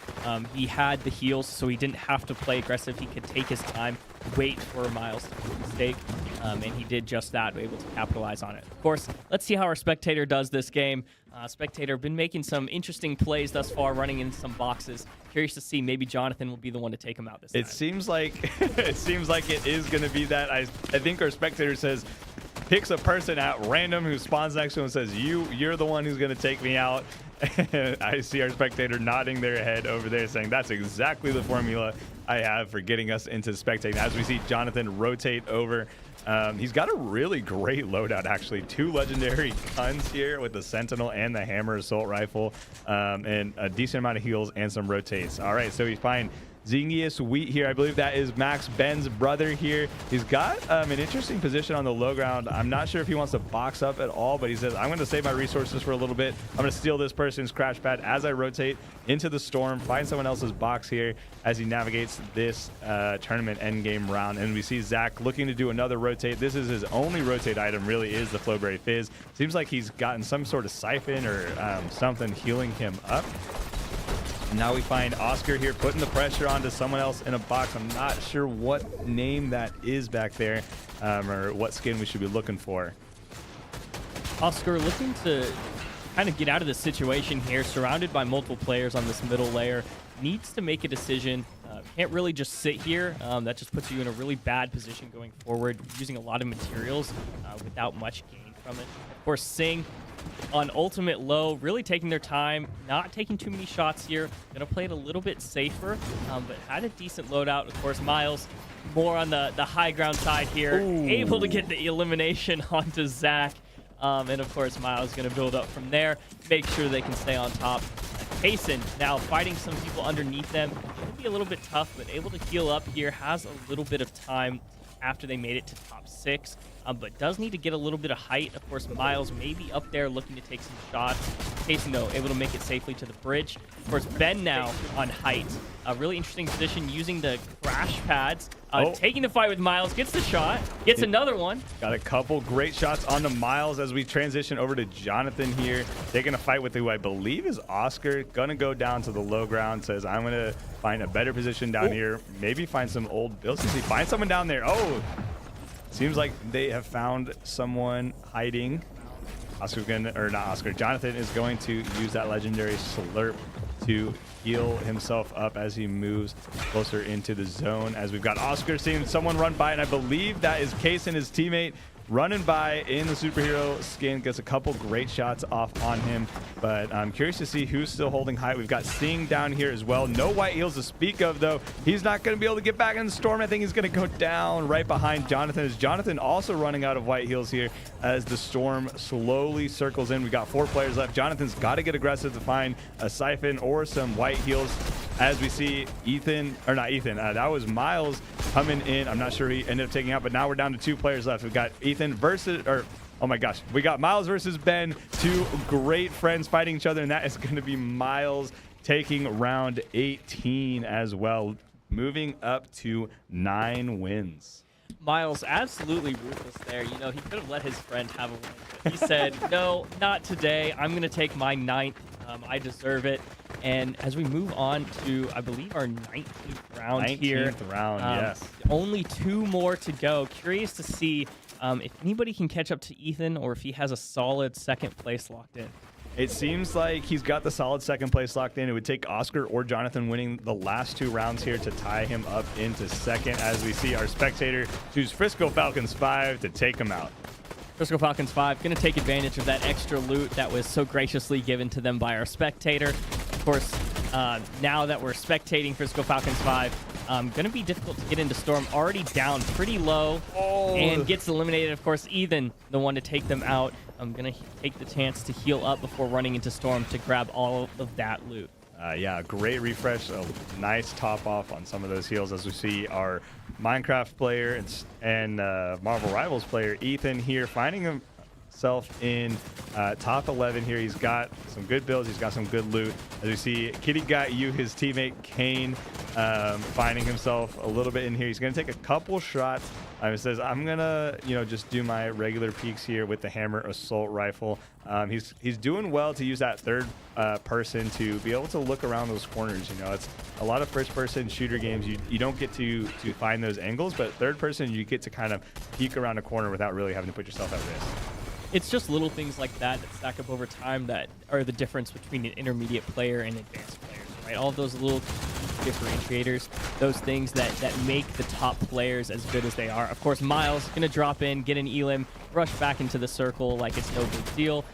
Speaker 2: He had the heals, so he didn't have to play aggressive. He could take his time, wait for Miles to make a mistake, and he did just that, able to capitalize on it. Of course, let's see how our Spectator does this game. Spectator been making some interesting plays thus far, running in some boxes. Curious to see maybe Jonathan will be the one to take him out this time.
Speaker 1: It seems like it is going to be that. I think our Spectator says, picks a person at random who spawns next to him and says, you're the one who's going to take me out. I see our Spectator nodding their head over there saying that's exactly the formula I have for getting us into spectating. As we see Jonathan rotate over, he's got a really great loadout, actually. 2 legendary guns here with the Sentinel and the Hammer Assault Rifle, and a decent amount of heals and some rotates. All right, so we find Zingius Wheat here. I believe that is Max Ben's brother here. He's got an interesting position on the low ground. I'm not sure if he wants to box up at all, but he says, I'm going to save my resources for a little bit. I'm going to steal this person's crash pad as I rotate into the storm, find someone else's box here as he navigates this tournament endgame round. And we see Zach looking to do another rotate. This is his only rotate item, really is the Flowberry Fizz. Seems like he's gotten some sort of siphon or something healing him up. Now we find Oscar here putting the pressure onto someone else in a box. I'm not sure what name that is back there, or what skin we should be looking for.
Speaker 2: Oscar looking to kind of get out of the situation here, surrounded by multiple players on this middle layer. Needs to make a decision. Can't really just sit here. That just puts you in a really bad position going forward, using a lot of materials without much gain from it. Of course, Sing on ultimate low, really taking their time, not taking too many shots here. Gonna play it a little bit safer, but had a decent loadout. Of course, Miles more on the high ground side here, able to get the elimination onto Zach. And of course, Miles gonna build up from there, make sure they can stay on top. Payson now fighting some people underneath them. Should be a little bit tough, but able to heal up here. Has a little bit of time after they made it to top 6, but does need to get a little bit of height. Of course, Miles maybe up there looking to take some shots. Payson, though, able to make it safely to the bridge. Of course, Ben now on height. A really interesting position using the crash pads. Taking the fight with Miles, gets the shot, gets another one.
Speaker 1: Got a couple great shots onto Miles as we transition over to Jonathan here. Taking a fight with who I believe is Oscar. Gonna go down to the low ground. Says, I'm gonna find a better position down here. Maybe find some old builds. Does he find someone down there? Oh, seems like they have found someone hiding. Oscar's gonna, or not Oscar, Jonathan is going to use that legendary slurp to heal himself up as he moves closer into the zone. As we've got Oscar seeing someone run by, and I believe that is Case and his teammate running by in the superhero skin. Gets a couple great shots off on him, but I'm curious to see who's still holding height. We've got Sing down here as well. No white heals to speak of, though. He's not going to be able to get back in the storm. I think he's going to go down right behind Jonathan. Is Jonathan also running out of white heals here as the storm slowly circles in? We got 4 players left. Jonathan's got to get aggressive to find a siphon or some white heals. As we see Ethan, or not Ethan, that was Miles coming in. I'm not sure he ended up taking out, but now we're down to 2 players left. We've got Ethan versus, or oh my gosh, we got Miles versus Ben. 2 great friends fighting each other, and that is going to be Miles taking round 18 as well, moving up to 9 wins.
Speaker 2: Miles absolutely ruthless there. You know, he could have let his friend have a win, but he said, no, not today. I'm going to take my 9th. I deserve it. And as we move on to, I believe, our 19th round here.
Speaker 1: 19th round, yes.
Speaker 2: Only 2 more to go. Curious to see if anybody can catch up to Ethan or if he has a solid 2nd place locked in.
Speaker 1: It seems like he's got the solid 2nd place locked in. It would take Oscar or Jonathan winning the last 2 rounds here to tie him up into 2nd, as we see our spectator choose Frisco Falcons 5 to take him out.
Speaker 2: Frisco Falcons 5 going to take advantage of that extra loot that was so graciously given to them by our spectator. Of course, now that we're spectating Frisco Falcons 5, going to be difficult to get into Storm. Already down pretty low and gets eliminated. Of course, Ethan, the one to take them out. I'm going to take the chance to heal up before running into Storm to grab all of that loot.
Speaker 1: Yeah, great refresh. A nice top off on some of those heals as we see our Minecraft player and Marvel Rivals player Ethan here finding himself in top 11 here. He's got some good builds. He's got some good loot. As we see Kitty Got You, his teammate Kane, finding himself a little bit in here. He's going to take a couple shots. It says, I'm going to, just do my regular peeks here with the hammer assault rifle. He's doing well to use that 3rd person to be able to look around those corners. It's a lot of first-person shooter games. You don't get to find those angles, but 3rd person, you get to kind of peek around a corner without really having to put yourself at risk.
Speaker 2: It's just little things like that stack up over time that are the difference between an intermediate player and advanced players, right? All of those little differentiators, those things that make the top players as good as they are. Of course, Miles going to drop in, get an elim, rush back into the circle like it's no big deal.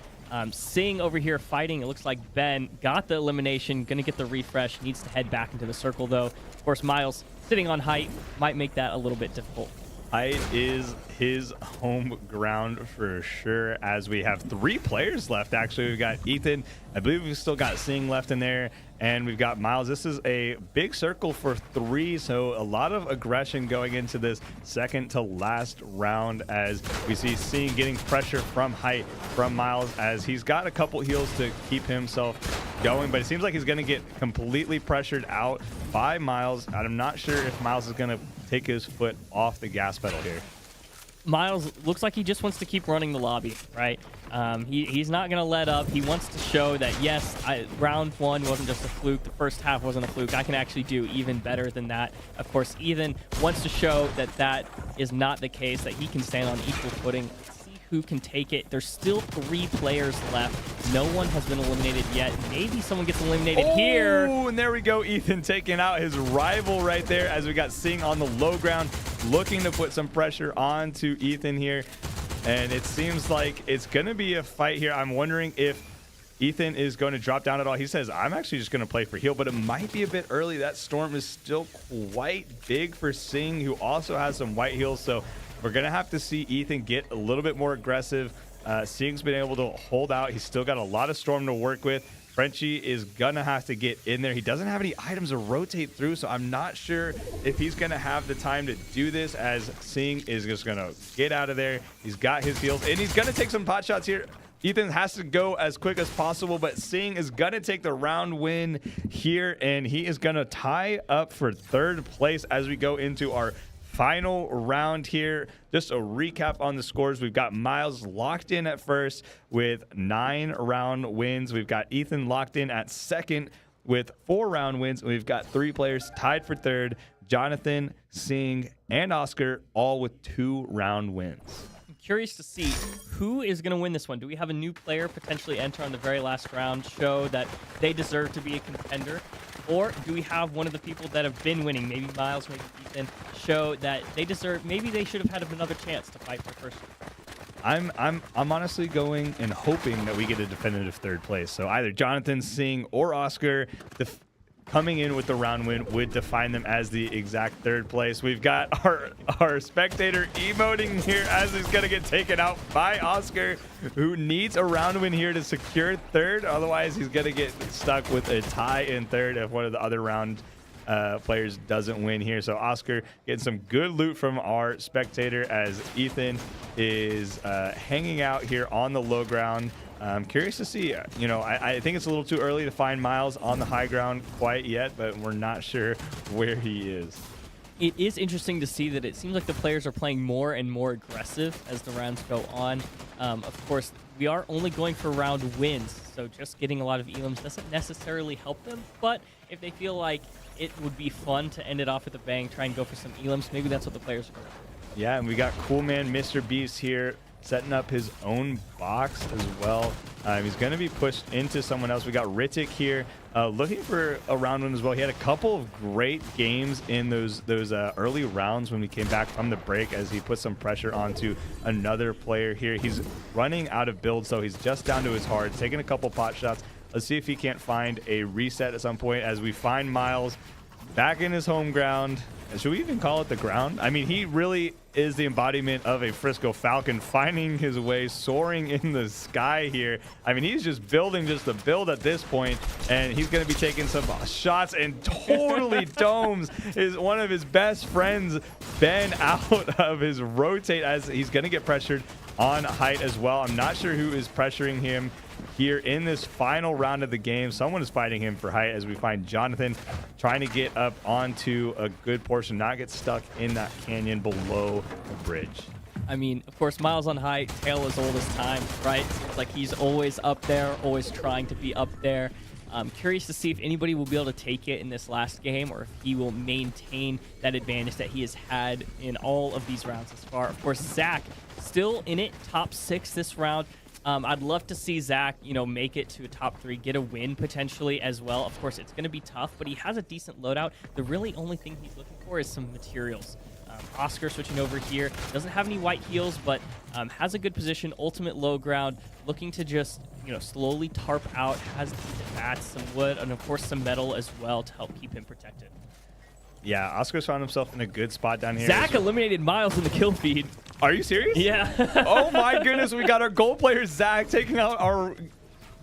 Speaker 2: Sing over here fighting. It looks like Ben got the elimination, going to get the refresh, needs to head back into the circle, though. Of course, Miles sitting on height might make that a little bit difficult.
Speaker 1: Height is his home ground for sure, as we have 3 players left. Actually, we've got Ethan. I believe we've still got Sing left in there, and we've got Miles. This is a big circle for 3, so a lot of aggression going into this 2nd to last round, as we see Sing getting pressure from height from Miles, as he's got a couple heals to keep himself going, but it seems like he's going to get completely pressured out by Miles. I'm not sure if Miles is going to take his foot off the gas pedal here.
Speaker 2: Miles looks like he just wants to keep running the lobby, right? He's not going to let up. He wants to show that, yes, round 1 wasn't just a fluke. The first half wasn't a fluke. I can actually do even better than that. Of course, Ethan wants to show that that is not the case, that he can stand on equal footing. See who can take it. There's still 3 players left. No one has been eliminated yet. Maybe someone gets eliminated here.
Speaker 1: Oh, and there we go. Ethan taking out his rival right there as we got Sing on the low ground, looking to put some pressure onto Ethan here. And it seems like it's going to be a fight here. I'm wondering if Ethan is going to drop down at all. He says, I'm actually just going to play for heal, but it might be a bit early. That storm is still quite big for Sing, who also has some white heals. So we're going to have to see Ethan get a little bit more aggressive. Sing's been able to hold out. He's still got a lot of storm to work with. Frenchie is going to have to get in there. He doesn't have any items to rotate through, so I'm not sure if he's going to have the time to do this, as Sing is just going to get out of there. He's got his heals, and he's going to take some pot shots here. Ethan has to go as quick as possible, but Sing is going to take the round win here, and he is going to tie up for 3rd place as we go into our final round here. Just a recap on the scores. We've got Miles locked in at first with 9 round wins. We've got Ethan locked in at second with 4 round wins. We've got 3 players tied for 3rd. Jonathan, Sing, and Oscar all with 2 round wins.
Speaker 2: I'm curious to see who is going to win this one. Do we have a new player potentially enter on the very last round, show that they deserve to be a contender? Or do we have one of the people that have been winning, maybe Miles, maybe Ethan, show that they deserve, maybe they should have had another chance to fight for first?
Speaker 1: I'm honestly going and hoping that we get a definitive 3rd place. So either Jonathan, Sing, or Oscar coming in with the round win would define them as the exact 3rd place. We've got our spectator emoting here as he's going to get taken out by Oscar, who needs a round win here to secure 3rd. Otherwise, he's going to get stuck with a tie in 3rd if one of the other round players doesn't win here. So Oscar getting some good loot from our spectator as Ethan is hanging out here on the low ground. I'm curious to see, I think it's a little too early to find Miles on the high ground quite yet, but we're not sure where he is.
Speaker 2: It is interesting to see that it seems like the players are playing more and more aggressive as the rounds go on. Of course, we are only going for round wins, so just getting a lot of elims doesn't necessarily help them, but if they feel like it would be fun to end it off with a bang, try and go for some elims, maybe that's what the players are going to do.
Speaker 1: Yeah, and we got Cool Man Mr. Beast here setting up his own box as well. He's going to be pushed into someone else. We got Ritik here looking for a round win as well. He had a couple of great games in those early rounds when we came back from the break, as he put some pressure onto another player here. He's running out of build, so he's just down to his hard, taking a couple pot shots. Let's see if he can't find a reset at some point as we find Miles back in his home ground. Should we even call it the ground? I mean, he really is the embodiment of a Frisco Falcon, finding his way, soaring in the sky here. I mean, he's just building just to build at this point, and he's going to be taking some shots and totally domes one of his best friends, Ben, out of his rotate, as he's going to get pressured on height as well. I'm not sure who is pressuring him here in this final round of the game. Someone is fighting him for height, as we find Jonathan trying to get up onto a good portion, not get stuck in that canyon below the bridge.
Speaker 2: I mean, of course, Miles on height, tail as old as time, right? It's like he's always up there, always trying to be up there. I'm curious to see if anybody will be able to take it in this last game, or if he will maintain that advantage that he has had in all of these rounds thus far. Of course, Zach still in it, top 6 this round. I'd love to see Zach, make it to a top 3, get a win potentially as well. Of course, it's going to be tough, but he has a decent loadout. The really only thing he's looking for is some materials. Oscar switching over here, doesn't have any white heals, but has a good position, ultimate low ground, looking to just, slowly tarp out, has decent mats, some wood, and of course some metal as well to help keep him protected.
Speaker 1: Yeah, Oscar's found himself in a good spot down here.
Speaker 2: Zach eliminated Miles in the kill feed.
Speaker 1: Are you serious?
Speaker 2: Yeah.
Speaker 1: Oh my goodness, we got our gold player Zach taking out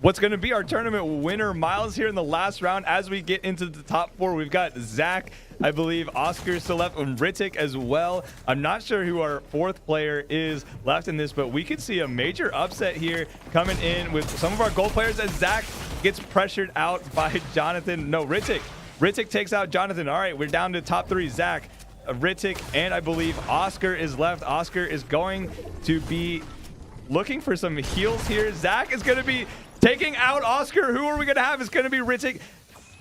Speaker 1: what's going to be our tournament winner Miles here in the last round. As we get into the top 4, we've got Zach, I believe Oscar still left, and Ritik as well. I'm not sure who our 4th player is left in this, but we could see a major upset here coming in with some of our gold players as Zach gets pressured out by Jonathan. No, Ritik. Ritik takes out Jonathan. All right, we're down to top 3. Zach, Ritik, and I believe Oscar is left. Oscar is going to be looking for some heals here. Zach is going to be taking out Oscar. Who are we going to have? It's going to be Ritik.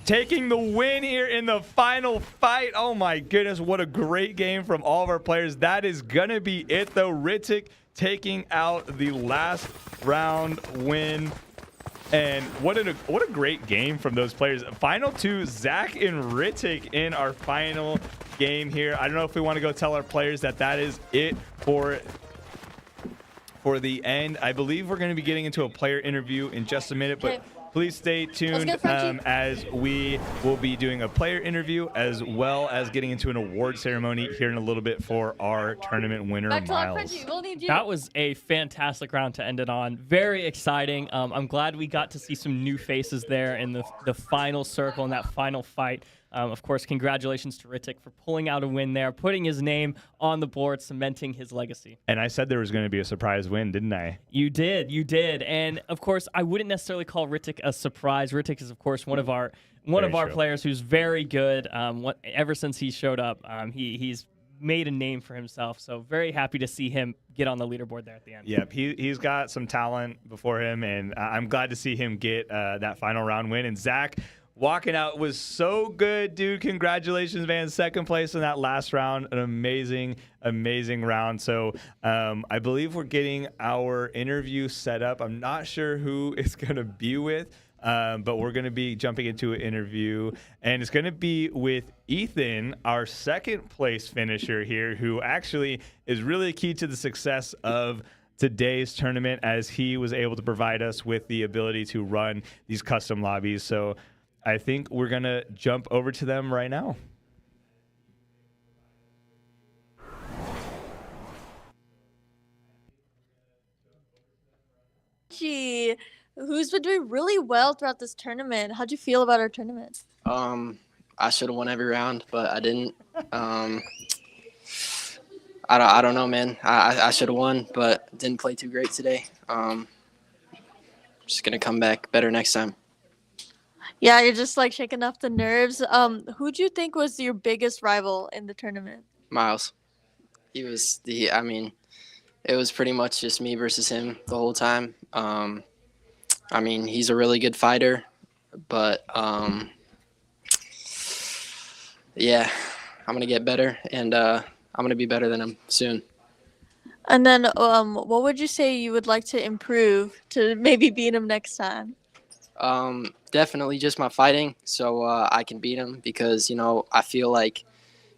Speaker 1: taking the win here in the final fight. Oh my goodness, what a great game from all of our players. That is gonna be it though. Ritik taking out the last round win. And what a great game from those players. Final two, Zach and Ritik in our final game here. I don't know if we want to go tell our players that is it for the end. I believe we're going to be getting into a player interview in just a minute, but please stay tuned as we will be doing a player interview as well as getting into an award ceremony here in a little bit for our tournament winner, Miles.
Speaker 2: That was a fantastic round to end it on. Very exciting. I'm glad we got to see some new faces there in the final circle in that final fight. Of course, congratulations to Ritik for pulling out a win there, putting his name on the board, cementing his legacy.
Speaker 1: And I said there was going to be a surprise win, didn't I?
Speaker 2: You did. And of course, I wouldn't necessarily call Ritik a surprise. Ritik is, of course, one of our players who's very good. Ever since he showed up, he's made a name for himself. So very happy to see him get on the leaderboard there at the end.
Speaker 1: Yep, he's got some talent before him, and I'm glad to see him get that final round win. And Zach, walking out was so good, dude. Congratulations, man. Second place in that last round. An amazing, amazing round. So I believe we're getting our interview set up. I'm not sure who it's going to be with, but we're going to be jumping into an interview. And it's going to be with Ethan, our second place finisher here, who actually is really key to the success of today's tournament, as he was able to provide us with the ability to run these custom lobbies. So I think we're going to jump over to them right now.
Speaker 3: Gee, who's been doing really well throughout this tournament? How'd you feel about our tournament?
Speaker 5: I should have won every round, but I didn't. I don't know, man. I should have won, but didn't play too great today. Just going to come back better next time.
Speaker 3: Yeah, you're just like shaking off the nerves. Who'd you think was your biggest rival in the tournament?
Speaker 5: Miles. He was it was pretty much just me versus him the whole time. He's a really good fighter, but yeah, I'm going to get better, and I'm going to be better than him soon.
Speaker 3: And then what would you say you would like to improve to maybe beat him next time?
Speaker 5: Definitely just my fighting, so I can beat him, because I feel like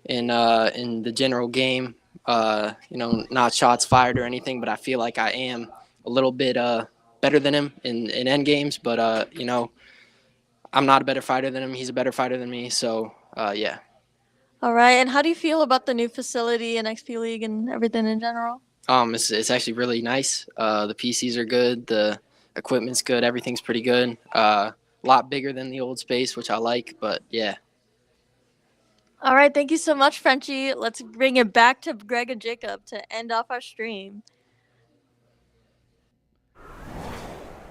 Speaker 5: in the general game, not shots fired or anything, but I feel like I am a little bit better than him in end games, but I'm not a better fighter than him. He's a better fighter than me, so yeah.
Speaker 3: All right, and how do you feel about the new facility and XP League and everything in general?
Speaker 5: It's actually really nice. The PCs are good, the equipment's good, everything's pretty good. A lot bigger than the old space, which I like, but yeah.
Speaker 3: All right, thank you so much, Frenchie. Let's bring it back to Greg and Jacob to end off our stream.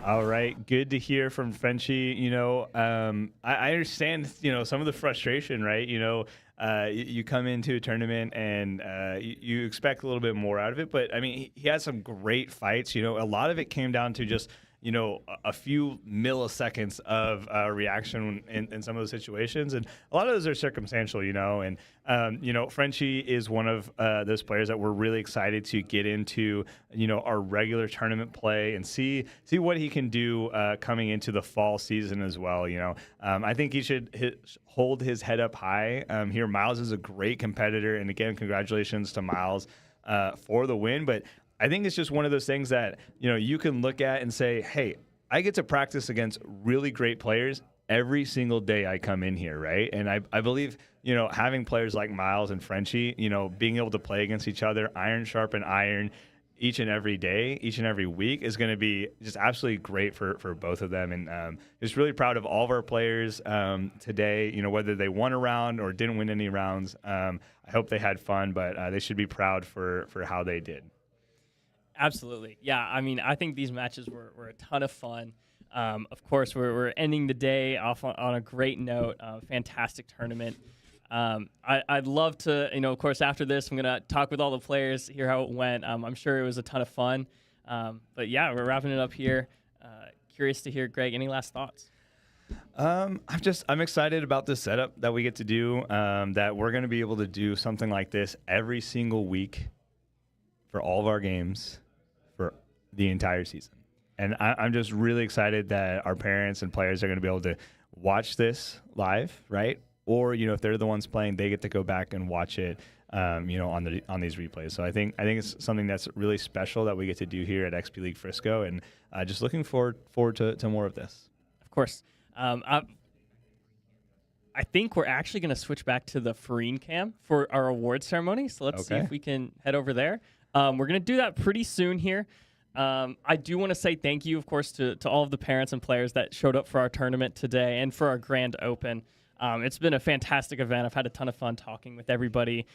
Speaker 1: All right, good to hear from Frenchie. I understand, some of the frustration, right? You come into a tournament and you expect a little bit more out of it, but I mean, he had some great fights. A lot of it came down to just a few milliseconds of reaction in some of those situations. And a lot of those are circumstantial, and, Frenchie is one of those players that we're really excited to get into, our regular tournament play and see what he can do coming into the fall season as well. I think he should hold his head up high. Here, Miles is a great competitor. And again, congratulations to Miles for the win. But I think it's just one of those things that, you can look at and say, hey, I get to practice against really great players every single day I come in here, right? And I believe, having players like Miles and Frenchie, being able to play against each other, iron sharpen iron, each and every day, each and every week is going to be just absolutely great for both of them. And just really proud of all of our players today, whether they won a round or didn't win any rounds. I hope they had fun, but they should be proud for how they did.
Speaker 2: Absolutely. Yeah, I think these matches were a ton of fun. Of course, we're ending the day off on a great note. Fantastic tournament. I'd love to, of course, after this, I'm going to talk with all the players, hear how it went. I'm sure it was a ton of fun. But yeah, we're wrapping it up here. Curious to hear, Greg, any last thoughts?
Speaker 1: I'm excited about this setup that we get to do. That we're going to be able to do something like this every single week for all of our games for the entire season. And I'm just really excited that our parents and players are going to be able to watch this live, right? Or if they're the ones playing, they get to go back and watch it, on these replays. So I think it's something that's really special that we get to do here at XP League Frisco, and just looking forward to more of this.
Speaker 2: Of course. I think we're actually going to switch back to the Farine cam for our award ceremony. So let's see if we can head over there. We're going to do that pretty soon here. I do want to say thank you, of course, to all of the parents and players that showed up for our tournament today and for our grand open. It's been a fantastic event. I've had a ton of fun talking with everybody,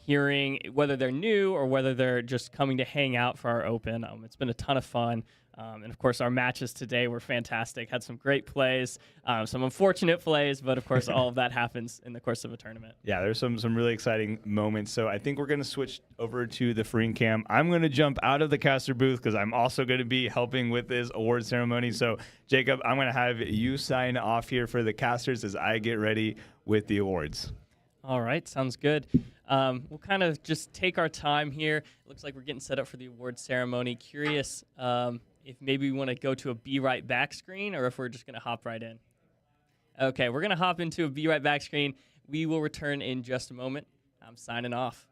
Speaker 2: hearing whether they're new or whether they're just coming to hang out for our open. It's been a ton of fun. And, of course, our matches today were fantastic. Had some great plays, some unfortunate plays, but, of course, all of that happens in the course of a tournament.
Speaker 1: Yeah, there's some really exciting moments. So I think we're going to switch over to the Farine cam. I'm going to jump out of the caster booth because I'm also going to be helping with this award ceremony. So, Jacob, I'm going to have you sign off here for the casters as I get ready with the awards.
Speaker 2: All right, sounds good. We'll kind of just take our time here. It looks like we're getting set up for the award ceremony. Curious if maybe we want to go to a Be Right Back screen or if we're just going to hop right in. Okay, we're going to hop into a Be Right Back screen. We will return in just a moment. I'm signing off.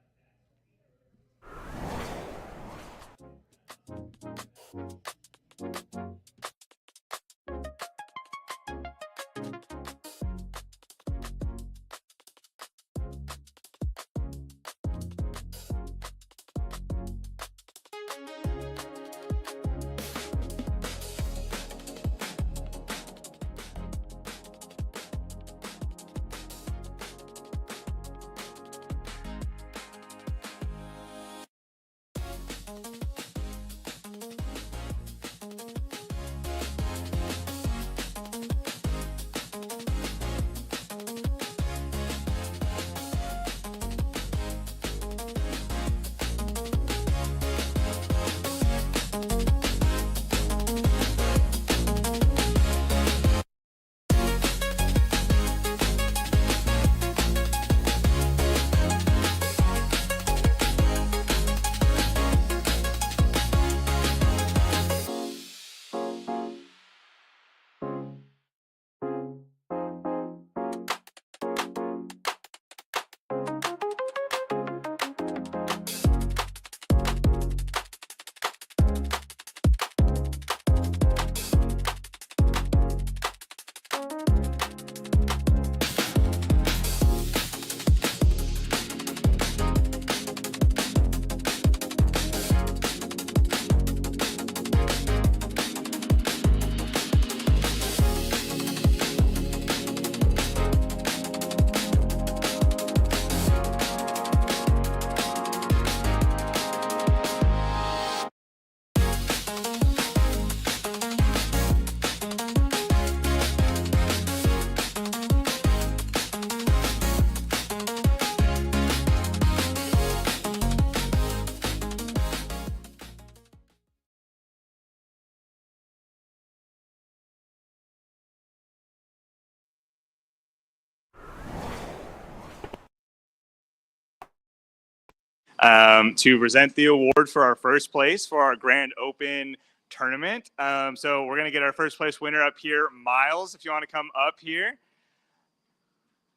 Speaker 1: To present the award for our first place for our Grand Open tournament. So we're going to get our first place winner up here. Miles, if you want to come up here.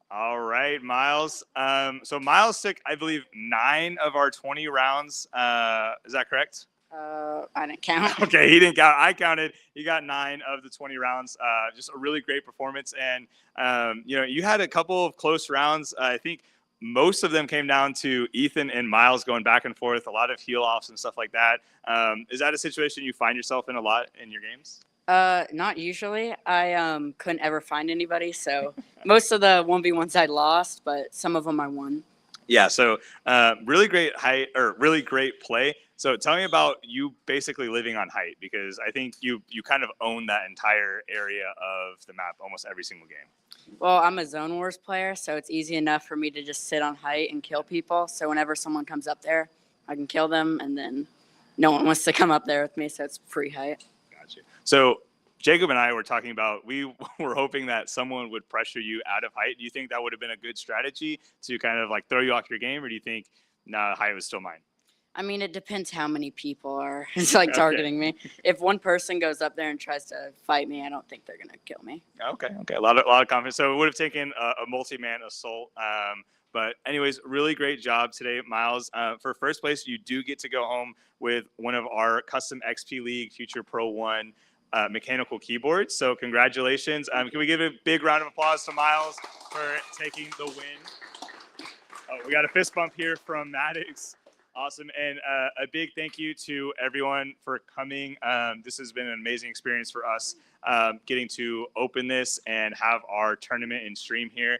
Speaker 1: All right, Miles. So Miles took, I believe, 9 of our 20 rounds. Is that correct?
Speaker 4: I didn't count.
Speaker 1: Okay, he didn't count. I counted. He got 9 of the 20 rounds. Just a really great performance. And, you had a couple of close rounds. I think most of them came down to Ethan and Miles going back and forth, a lot of heel offs and stuff like that. Is that a situation you find yourself in a lot in your games?
Speaker 4: Not usually. I couldn't ever find anybody, so most of the 1v1s I lost, but some of them I won.
Speaker 1: Yeah, so really great height, or really great play. So tell me about you basically living on height, because I think you kind of own that entire area of the map almost every single game.
Speaker 4: Well, I'm a Zone Wars player, so it's easy enough for me to just sit on height and kill people. So whenever someone comes up there, I can kill them, and then no one wants to come up there with me, so it's free height.
Speaker 1: Gotcha. So Jacob and I were talking about, we were hoping that someone would pressure you out of height. Do you think that would have been a good strategy to kind of like throw you off your game, or do you think, nah, height was still mine?
Speaker 4: I mean, it depends how many people are it's like targeting me. If one person goes up there and tries to fight me, I don't think they're gonna kill me.
Speaker 1: Okay, a lot of confidence. So it would have taken a multi-man assault. But anyways, really great job today, Miles. For first place, you do get to go home with one of our custom XP League Future Pro 1 mechanical keyboards. So congratulations. Can we give a big round of applause to Miles for taking the win? Oh, we got a fist bump here from Maddox. Awesome. And a big thank you to everyone for coming. This has been an amazing experience for us, getting to open this and have our tournament and stream here.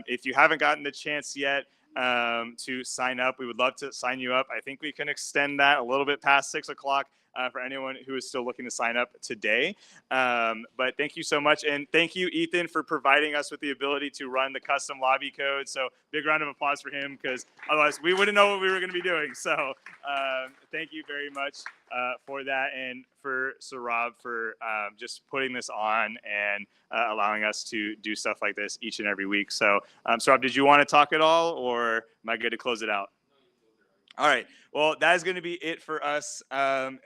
Speaker 1: If you haven't gotten the chance yet to sign up, we would love to sign you up. I think we can extend that a little bit past 6 o'clock. For anyone who is still looking to sign up today. But thank you so much. And thank you, Ethan, for providing us with the ability to run the custom lobby code. So big round of applause for him, because otherwise we wouldn't know what we were going to be doing. So thank you very much for that, and for Sarab for just putting this on and allowing us to do stuff like this each and every week. So Sarab, did you want to talk at all, or am I good to close it out? All right. Well, that is going to be it for us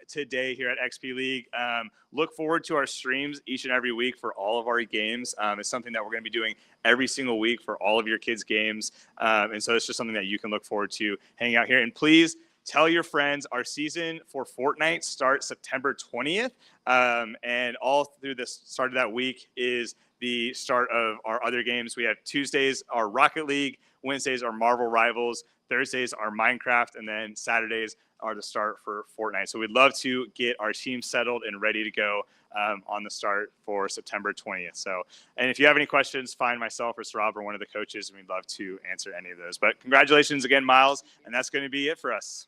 Speaker 1: today here at XP League. Look forward to our streams each and every week for all of our games. It's something that we're going to be doing every single week for all of your kids' games. And so it's just something that you can look forward to hanging out here. And please tell your friends, our season for Fortnite starts September 20th. And all through the start of that week is the start of our other games. We have Tuesdays, our Rocket League. Wednesdays are Marvel Rivals. Thursdays are Minecraft, and then Saturdays are the start for Fortnite. So we'd love to get our team settled and ready to go on the start for September 20th. So, and if you have any questions, find myself or Sarab or one of the coaches, and we'd love to answer any of those. But congratulations again, Miles, and that's going to be it for us.